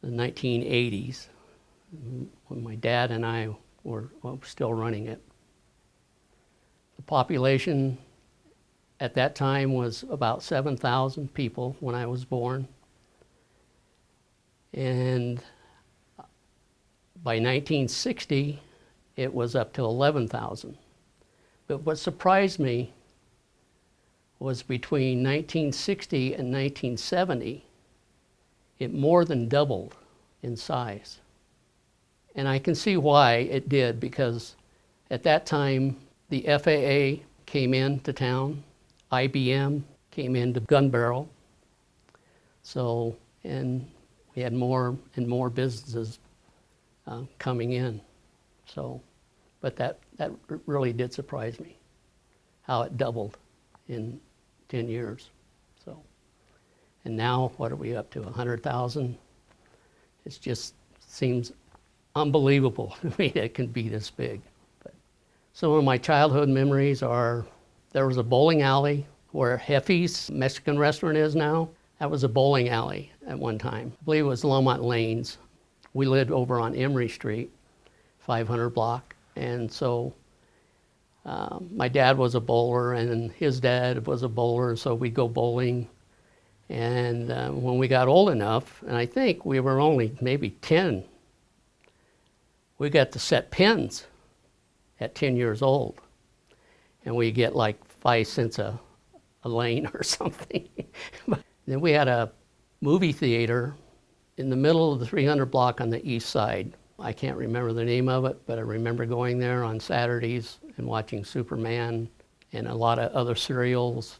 1980s, when my dad and I were still running it. The population at that time was about 7,000 people when I was born. And by 1960, it was up to 11,000. But what surprised me was between 1960 and 1970, it more than doubled in size. And I can see why it did, because at that time, the FAA came into town, IBM came into Gun Barrel. So, and we had more and more businesses coming in. So, but that really did surprise me, how it doubled in 10 years. So, and now what are we up to, 100,000? It just seems unbelievable to me that it can be this big. But some of my childhood memories are, there was a bowling alley where Heffy's Mexican restaurant is now. That was a bowling alley at one time. I believe it was Longmont Lanes. We lived over on Emery Street, 500 block, and so my dad was a bowler, and his dad was a bowler, so we'd go bowling. And when we got old enough, and I think we were only maybe 10, we got to set pins at 10 years old, and we get like 5 cents a lane or something. Then we had a movie theater in the middle of the 300 block on the east side. I can't remember the name of it, but I remember going there on Saturdays and watching Superman and a lot of other serials,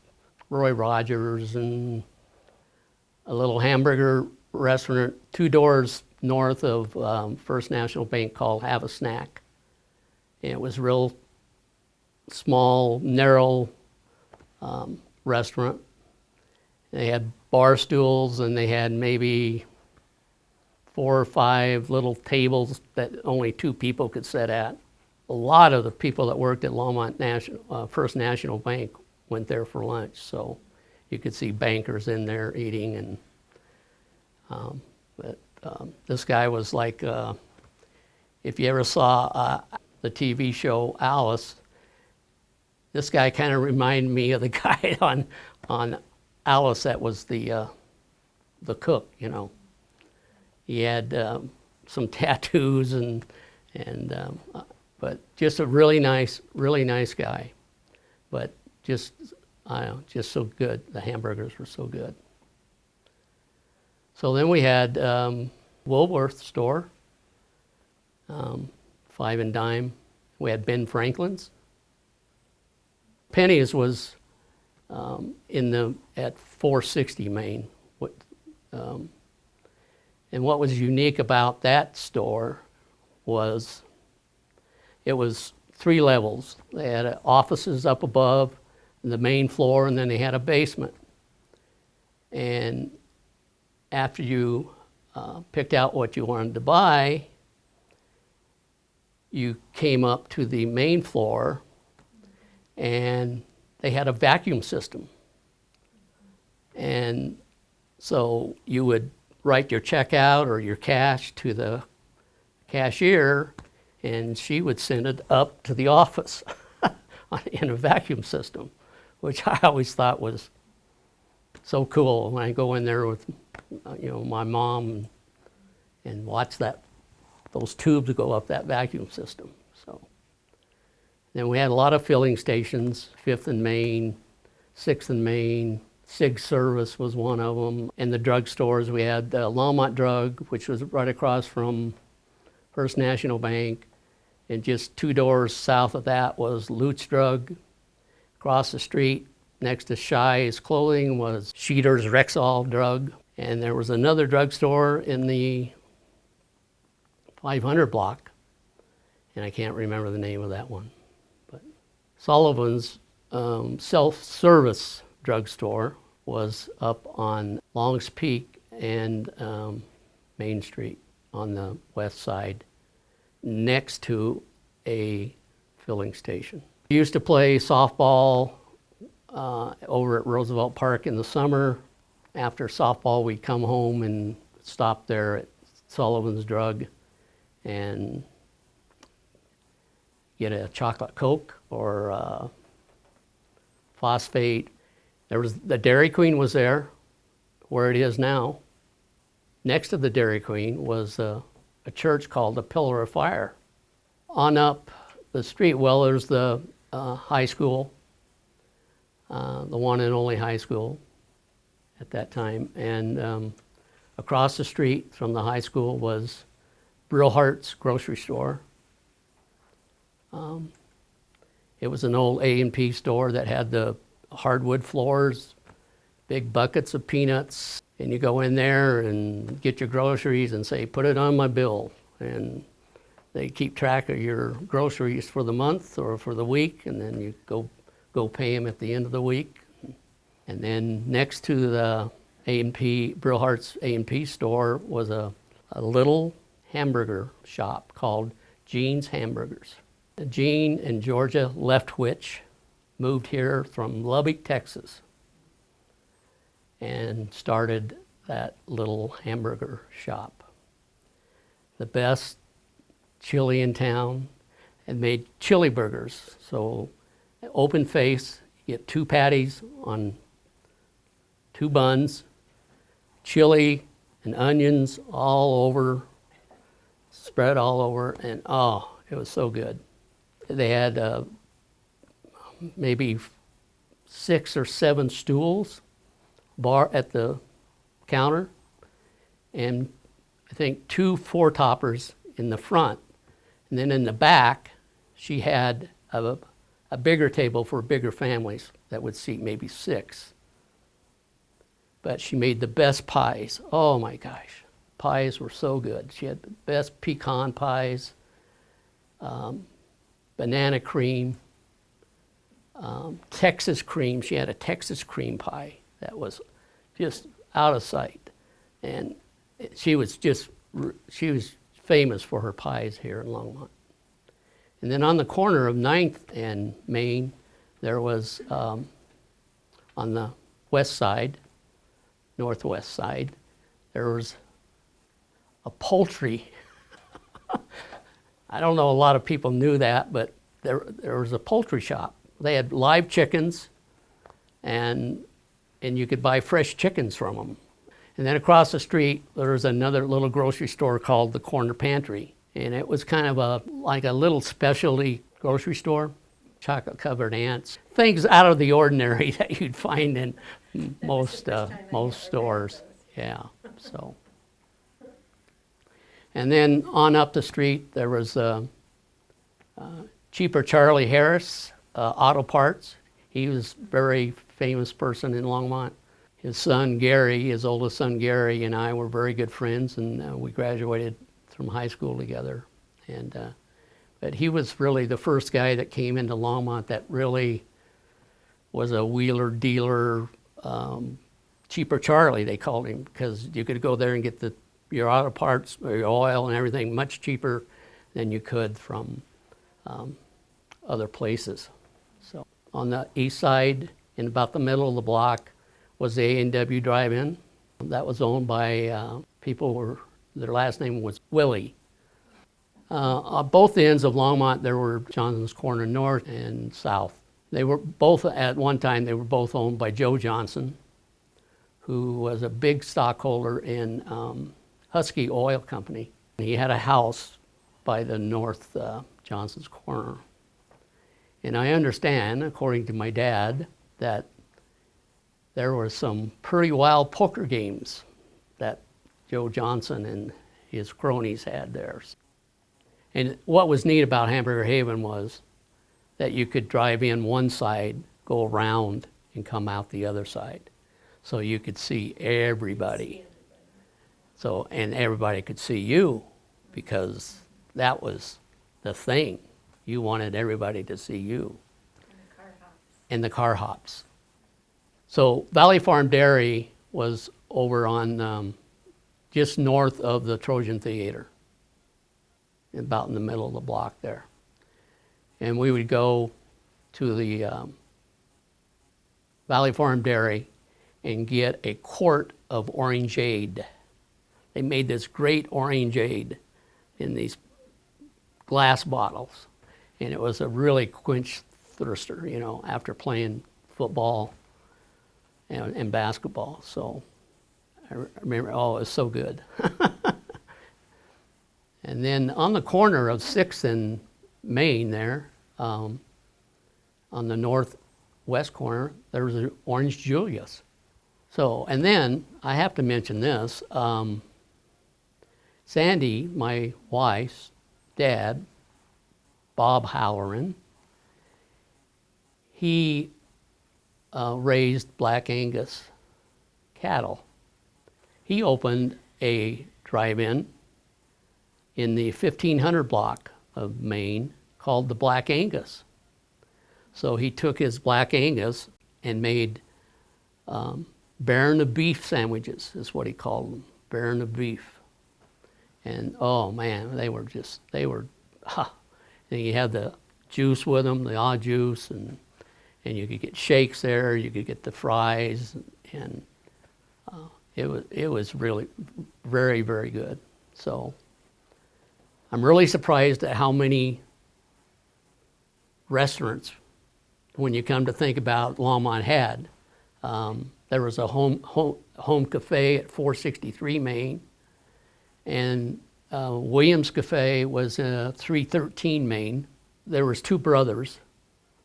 Roy Rogers, and a little hamburger restaurant 2 doors north of First National Bank called Have a Snack. And it was real small, narrow restaurant. They had bar stools, and they had maybe 4 or 5 little tables that only 2 people could sit at. A lot of the people that worked at Longmont First National Bank went there for lunch, so you could see bankers in there eating. And this guy was like, if you ever saw the TV show Alice, this guy kind of reminded me of the guy on Alice that was the cook, you know. He had some tattoos but just a really nice guy. But just I don't know, just so good. The hamburgers were so good. So then we had Woolworth store, 5 and dime. We had Ben Franklin's. Penny's was at 460 Main. And what was unique about that store was it was 3 levels. They had offices up above, the main floor, and then they had a basement. And after you picked out what you wanted to buy, you came up to the main floor, and they had a vacuum system. And so you would write your check out or your cash to the cashier, and she would send it up to the office in a vacuum system, which I always thought was so cool when I go in there with my mom and watch those tubes go up that vacuum system. So then we had a lot of filling stations, 5th and Main, 6th and Main. Sig Service was one of them. In the drugstores, we had Longmont Drug, which was right across from First National Bank. And just 2 doors south of that was Lutz Drug. Across the street, next to Shy's Clothing, was Sheeter's Rexall Drug. And there was another drugstore in the 500 block, and I can't remember the name of that one. But Sullivan's self-service drugstore was up on Longs Peak and Main Street on the west side, next to a filling station. We used to play softball over at Roosevelt Park in the summer. After softball, we'd come home and stop there at Sullivan's Drug and get a chocolate Coke or phosphate. The Dairy Queen was there, where it is now. Next to the Dairy Queen was a church called the Pillar of Fire. On up the street, well, there's the high school, the one and only high school at that time. And across the street from the high school was Brillhart's grocery store. It was an old A&P store that had the hardwood floors, big buckets of peanuts, and you go in there and get your groceries and say, put it on my bill. And they keep track of your groceries for the month or for the week, and then you go pay them at the end of the week. And then next to the A&P, Brillhart's A&P store was a little hamburger shop called Gene's Hamburgers. Gene and Georgia Leftwich moved here from Lubbock, Texas, and started that little hamburger shop. The best chili in town, and made chili burgers. So open face, you get 2 patties on 2 buns, chili and onions all over, spread all over, and oh, it was so good. They had maybe 6 or 7 stools at the counter, and I think 2 4-toppers in the front. And then in the back, she had a bigger table for bigger families that would seat maybe 6. But she made the best pies. Oh my gosh, pies were so good. She had the best pecan pies, banana cream, Texas cream. She had a Texas cream pie that was just out of sight. And she was famous for her pies here in Longmont. And then on the corner of 9th and Main, there was, on the west side, northwest side, there was a poultry. I don't know a lot of people knew that, but there was a poultry shop. They had live chickens, and you could buy fresh chickens from them. And then across the street, there was another little grocery store called the Corner Pantry. And it was kind of like a little specialty grocery store. chocolate-covered ants, things out of the ordinary that you'd find in most stores. Yeah, so. And then on up the street, there was Cheaper Charlie Harris, Auto Parts. He was a very famous person in Longmont. His son Gary, his oldest son Gary, and I were very good friends, and we graduated from high school together. And but he was really the first guy that came into Longmont that really was a wheeler dealer, Cheaper Charlie they called him, because you could go there and get your auto parts, or your oil and everything much cheaper than you could from other places. So on the east side, in about the middle of the block, was the A&W Drive-In. That was owned by people their last name was Willie. On both ends of Longmont, there were Johnson's Corner North and South. They were both, at one time, they were both owned by Joe Johnson, who was a big stockholder in Husky Oil Company. He had a house by the North Johnson's Corner. And I understand, according to my dad, that there were some pretty wild poker games that Joe Johnson and his cronies had there. And what was neat about Hamburger Haven was that you could drive in one side, go around, and come out the other side. So you could see everybody. So, and everybody could see you, because that was the thing. You wanted everybody to see you. And the car hops. So Valley Farm Dairy was over on just north of the Trojan Theater, about in the middle of the block there. And we would go to the Valley Farm Dairy and get a quart of orangeade. They made this great orangeade in these glass bottles. And it was a really quench thirster, you know, after playing football and basketball. So I remember, oh, it was so good. And then on the corner of 6th and Main there, on the northwest corner, there was an Orange Julius. So, and then I have to mention this. Sandy, my wife's dad, Bob Halloran, he raised Black Angus cattle. He opened a drive-in in the 1500 block of Maine called the Black Angus. So he took his Black Angus and made Baron of Beef sandwiches, is what he called them, Baron of Beef. And oh man, they were, and you had the juice with them, the odd juice, and you could get shakes there, you could get the fries, and it was really very, very good. So I'm really surprised at how many restaurants, when you come to think about, Longmont had. There was a home cafe at 463 Main, and Williams Cafe was 313 Main. There was two brothers.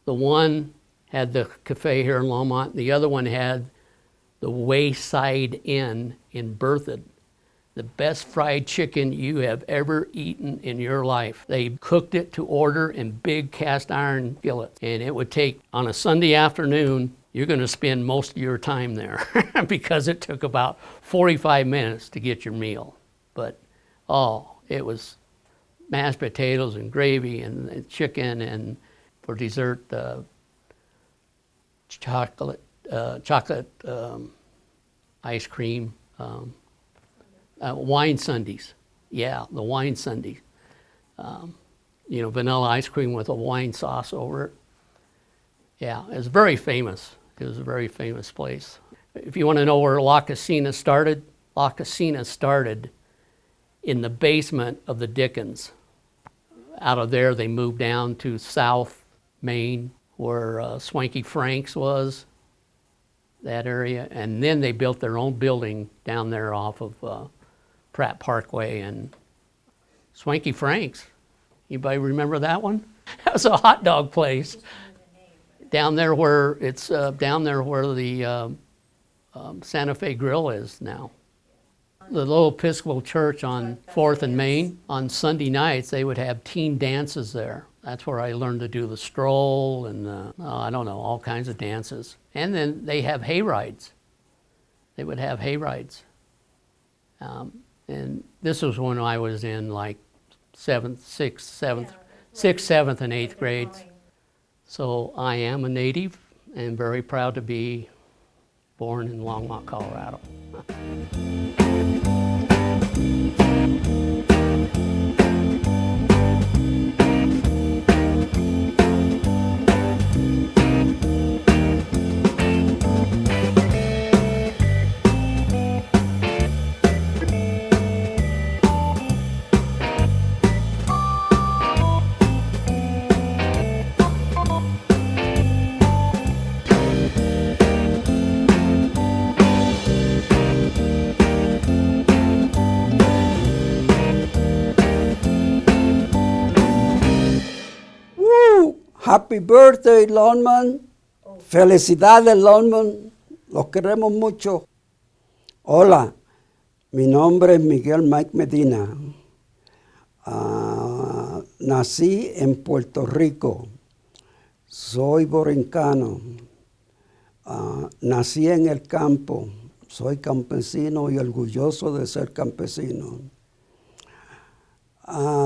The one had the cafe here in Longmont. The other one had the Wayside Inn in Berthoud. The best fried chicken you have ever eaten in your life. They cooked it to order in big cast iron skillets. And it would take, on a Sunday afternoon, you're going to spend most of your time there because it took about 45 minutes to get your meal. But, oh, it was mashed potatoes and gravy and chicken, and for dessert, chocolate ice cream, wine sundaes. Yeah, the wine sundae. Vanilla ice cream with a wine sauce over it. Yeah, it was very famous. It was a very famous place. If you want to know where La Casina started in the basement of the Dickens. Out of there, they moved down to South Main, where Swanky Frank's was, that area. And then they built their own building down there off of Pratt Parkway and Swanky Frank's. Anybody remember that one? That was a hot dog place. Down there where it's down there where the Santa Fe Grill is now. The little Episcopal church on 4th and Main, on Sunday nights, they would have teen dances there. That's where I learned to do the stroll and, I don't know, all kinds of dances. And then they have hay rides. They would have hay rides. And this was when I was in like 7th, 6th, 7th, and 8th grades. So I am a native and very proud to be born in Longmont, Colorado. Happy birthday, Longmont. Felicidades, Longmont. Los queremos mucho. Hola, mi nombre es Miguel Mike Medina. Nací en Puerto Rico. Soy borincano. Nací en el campo. Soy campesino y orgulloso de ser campesino.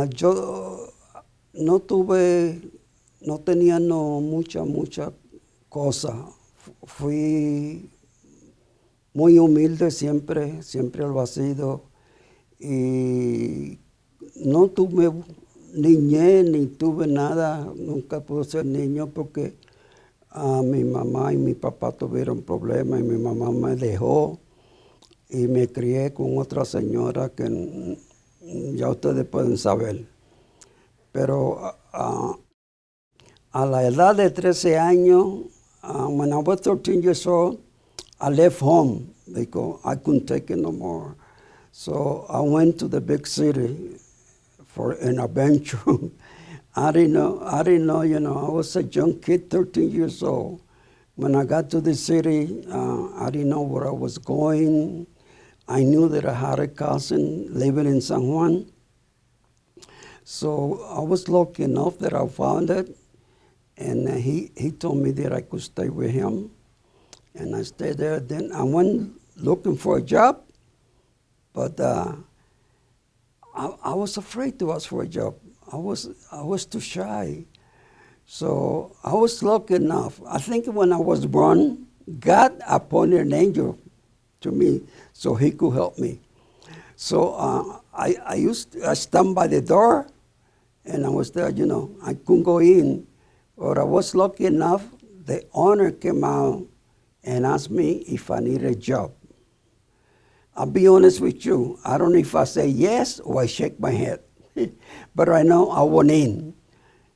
Yo no tenía mucha cosa. Fui muy humilde siempre lo he sido. Y no tuve niñez ni tuve nada, nunca pude ser niño porque mi mamá y mi papá tuvieron problemas y mi mamá me dejó y me crié con otra señora que ya ustedes pueden saber. Pero a la edad de 13 años, when I was 13 years old, I left home because I couldn't take it no more. So I went to the big city for an adventure. I didn't know, I was a young kid, 13 years old. When I got to the city, I didn't know where I was going. I knew that I had a cousin living in San Juan. So I was lucky enough that I found it. And he told me that I could stay with him. And I stayed there. Then I went looking for a job, but I was afraid to ask for a job. I was too shy. So I was lucky enough. I think when I was born, God appointed an angel to me so he could help me. So I stand by the door, and I was there, I couldn't go in. But I was lucky enough, the owner came out and asked me if I need a job. I'll be honest with you, I don't know if I say yes or I shake my head. But I know I went in.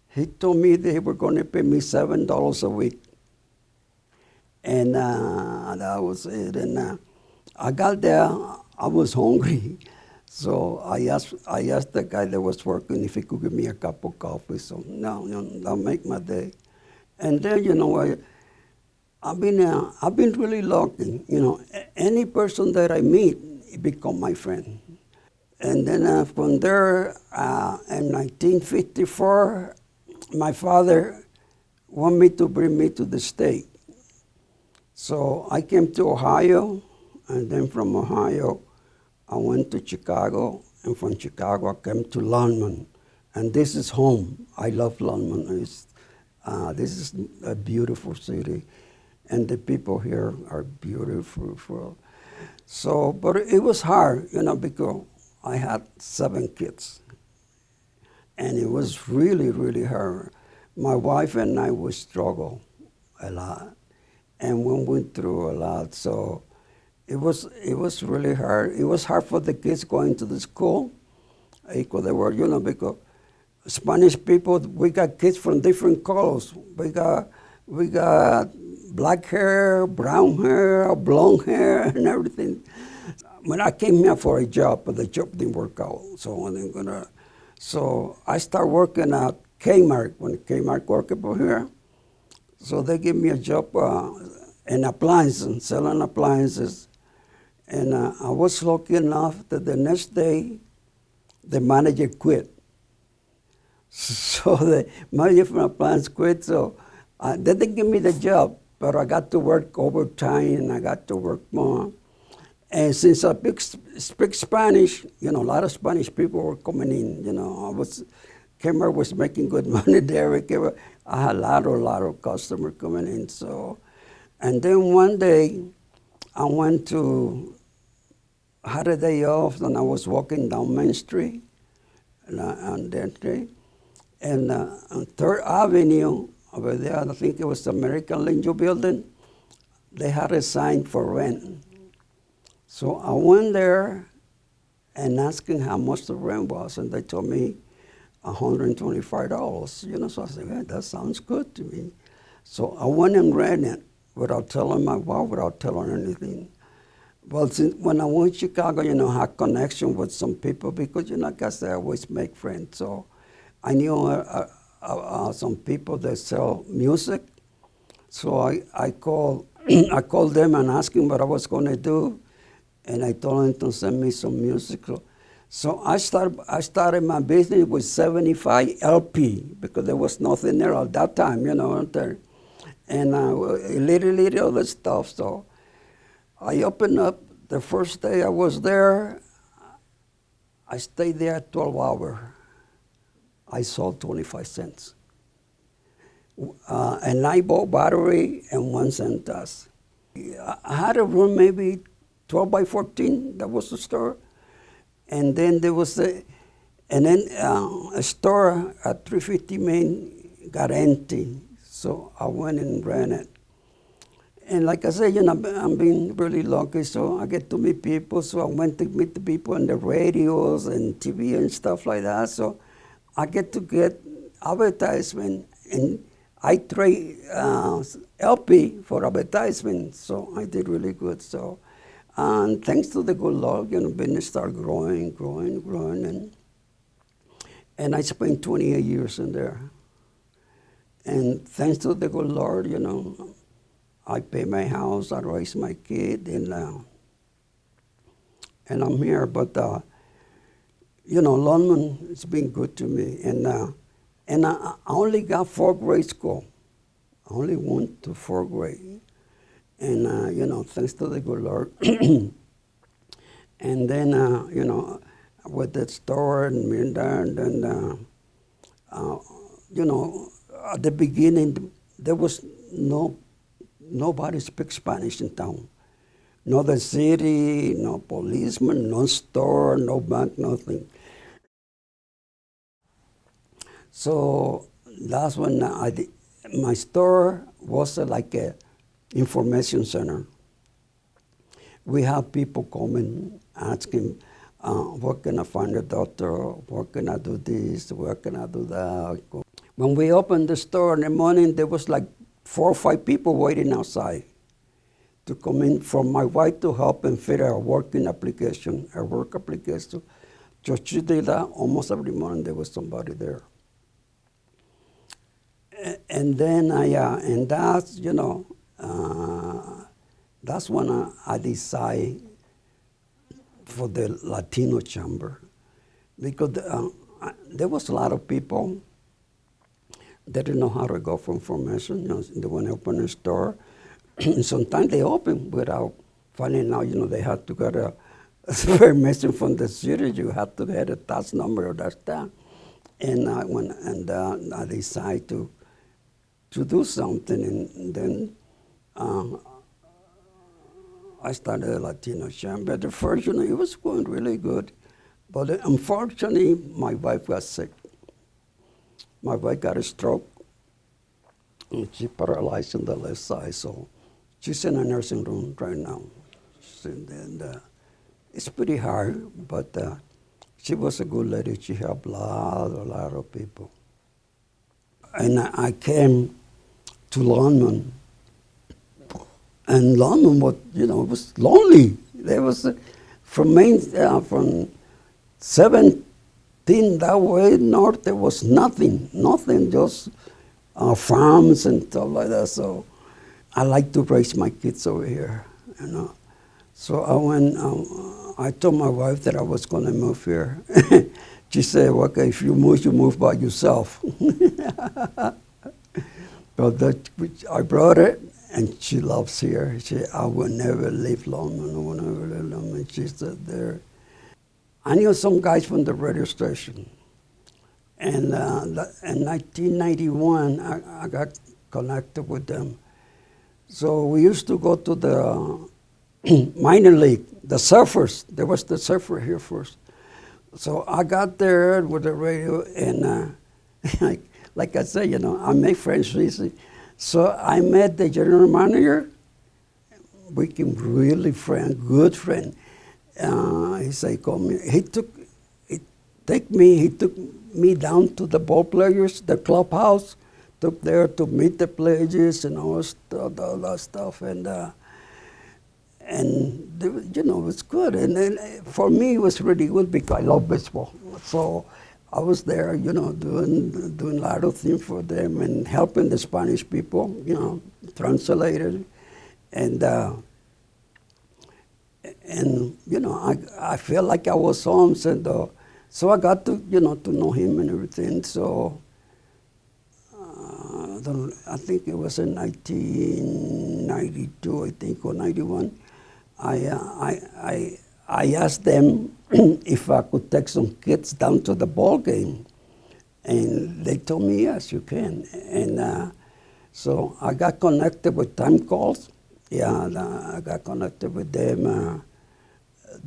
He told me they were going to pay me $7 a week. And that was it. And I got there, I was hungry. So I asked the guy that was working if he could give me a cup of coffee. So no, that'll make my day. And then I've been really lucky. Any person that I meet, it become my friend. And then from there, in 1954, my father wanted me to bring me to the state. So I came to Ohio, and then from Ohio, I went to Chicago, and from Chicago I came to Longmont, and this is home. I love Longmont. This is a beautiful city, and the people here are beautiful. So, but it was hard, because I had 7 kids, and it was really, really hard. My wife and I would struggle a lot, and we went through a lot. So. It was really hard. It was hard for the kids going to the school. Because they were, because Spanish people, we got kids from different colors. We got black hair, brown hair, blonde hair, and everything. When I came here for a job, but the job didn't work out. So I started working at Kmart when Kmart worked over here. So they gave me a job in appliances, selling appliances. And I was lucky enough that the next day, the manager quit. So the manager from appliance quit, so they didn't give me the job, but I got to work overtime and I got to work more. And since I speak Spanish, a lot of Spanish people were coming in. Kmart was making good money there. I had a lot of customers coming in. So, and then one day, I had a day off, and I was walking down Main Street, on that street, and on 3rd Avenue over there, I think it was the American Legion building. They had a sign for rent. So I went there and asking how much the rent was, and they told me $125. So I said, hey, that sounds good to me. So I went and ran it without telling my wife, without telling her anything. Well, when I went to Chicago, I had connection with some people because, like I said, I always make friends. So I knew some people that sell music. So I called I called them and asked them what I was going to do, and I told them to send me some music. So I started my business with 75 LP because there was nothing there at that time, and little other stuff. So I opened up the first day I was there. I stayed there 12 hours. I sold 25 cents. And I bought battery and 1 cent dust. I had a room maybe 12 by 14. That was the store. And then there was a store at 350 Main got empty. So I went and ran it. And like I said, I'm being really lucky, so I get to meet people. So I went to meet the people on the radios and TV and stuff like that. So I get advertisement, and I trade LP for advertisement. So I did really good. So, and thanks to the good Lord, business started growing, and I spent 28 years in there. And thanks to the good Lord, I pay my house, I raise my kid, and I'm here. But Longmont has been good to me, and I only got 4th grade school. I only went to 4th grade, and thanks to the good Lord. And then with the store and me and then at the beginning there was nobody speaks Spanish in town. No the city, no policeman, no store, no bank, nothing. So that's when my store was like a information center. We have people coming, asking, where can I find a doctor? Where can I do this? Where can I do that? When we opened the store in the morning, there was like 4 or 5 people waiting outside to come in for my wife to help and fill a work application. So she did that almost every morning. There was somebody there. And then that's when I decided for the Latino chamber, because there was a lot of people that didn't know how to go for information. They want to open a store. Sometimes they open without finding out, they had to get a permission from the city. You had to get a tax number or that. And I decided to do something, and then I started a Latino chamber. At first, it was going really good. But unfortunately, my wife got sick. My wife got a stroke, and she paralyzed on the left side. So she's in a nursing room right now. And it's pretty hard, but she was a good lady. She helped a lot of people. And I came to Longmont, and Longmont was, it was lonely. There was from 17 that way north, there was nothing, just farms and stuff like that. So I like to raise my kids over here, you know. So I told my wife that I was going to move here. She said, well, okay, if you move by yourself. But I brought it, and she loves here. I will never leave Longmont. I will never leave Longmont. She said there. I knew some guys from the radio station. And in 1991, I got connected with them. So we used to go to the minor league, the surfers. There was the surfer here first. So I got there with the radio, and like I said, you know, I make friends easy. So I met the general manager. We became really good friend. He said, call me. He took me down to the ball players, the clubhouse, took there to meet the players and all that stuff, and you know, it's good. And then for me, it was really good because I love baseball. So I was there, you know, doing a lot of things for them and helping the Spanish people, you know, translated, and you know, I felt like I was home, and so I got to, you know, to know him and everything. So I think it was in 1992, I think, or 91. I asked them if I could take some kids down to the ball game, and they told me yes, you can. And so I got connected with time calls. Yeah, I got connected with them.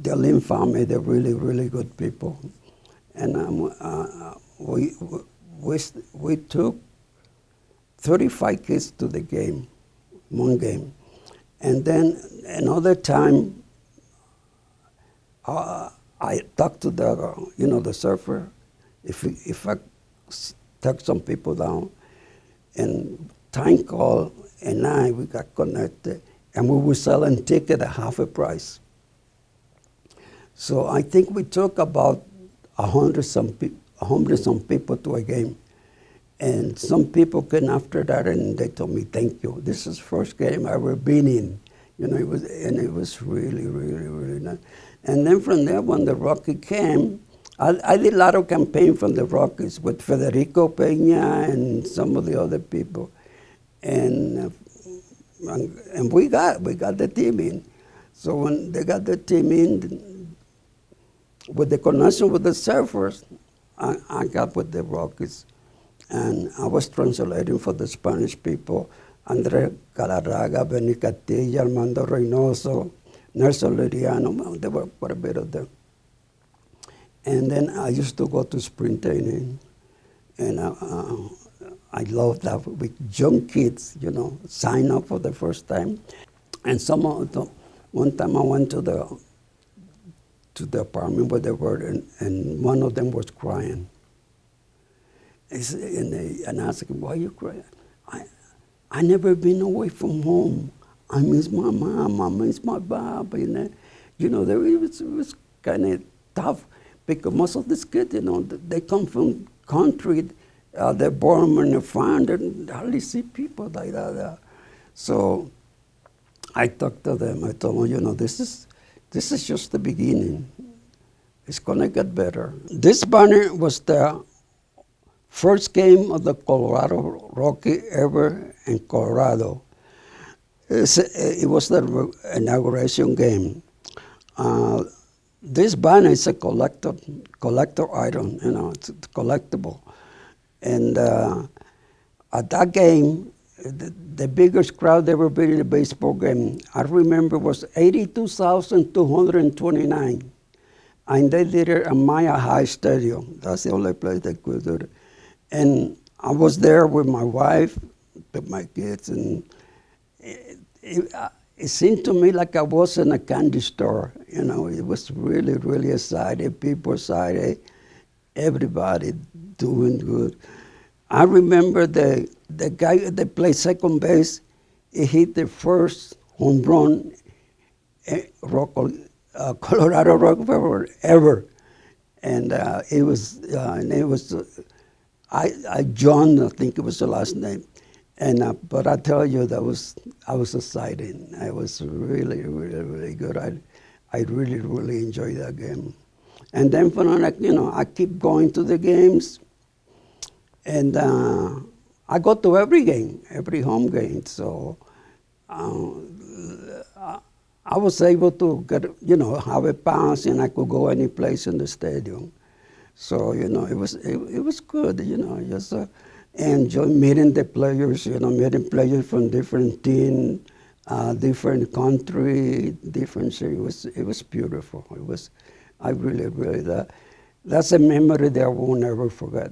The Lim family, they're really, really good people. And we took 35 kids to the game, one game. And then another time, I talked to the, you know, the surfer, if I took some people down, and time call, and we got connected, and we were selling tickets at half a price. So I think we took about 100 some people to a game. And some people came after that, and they told me, thank you. This is the first game I ever been in. You know, it was really, really, really nice. And then from there, when the Rocky came, I did a lot of campaign from the Rockies with Federico Peña and some of the other people. And we got the team in. So when they got the team in, with the connection with the surfers, I got with the Rockies. And I was translating for the Spanish people, Andrés Galarraga, Benny Castilla, Armando Reynoso, Nelson Liriano. There were quite a bit of them. And then I used to go to spring training, and I loved that with young kids, you know, sign up for the first time. And one time I went to the apartment where they were, and one of them was crying. And I asked him, why are you crying? I never been away from home. I miss my mom, I miss my papa. You know, it was kind of tough because most of these kids, you know, they come from country, they're born in a farm, they hardly see people like that. So I talked to them. I told them, you know, this is just the beginning. It's gonna get better. This banner was the first game of the Colorado Rocky ever in Colorado. It was the inauguration game. This banner is a collector item, you know, it's collectible. And at that game, the biggest crowd ever been in a baseball game, I remember, was 82,229. And they did it at Maya High Stadium. That's the only place they could do it. And I was there with my wife, with my kids, and it seemed to me like I was in a candy store. You know, it was really, really excited. People excited, everybody doing good. I remember the guy that played second base, he hit the first home run Colorado Rocky ever. And it was John, I think it was the last name. And but I tell you, I was excited. I was really, really, really good. I really, really enjoyed that game. And then from I keep going to the games, and I go to every game, every home game. So I was able to get, have a pass, and I could go any place in the stadium. So it was good, just enjoy meeting the players, meeting players from different teams, different country, different city. It was beautiful. I really, really that's a memory that I will never forget.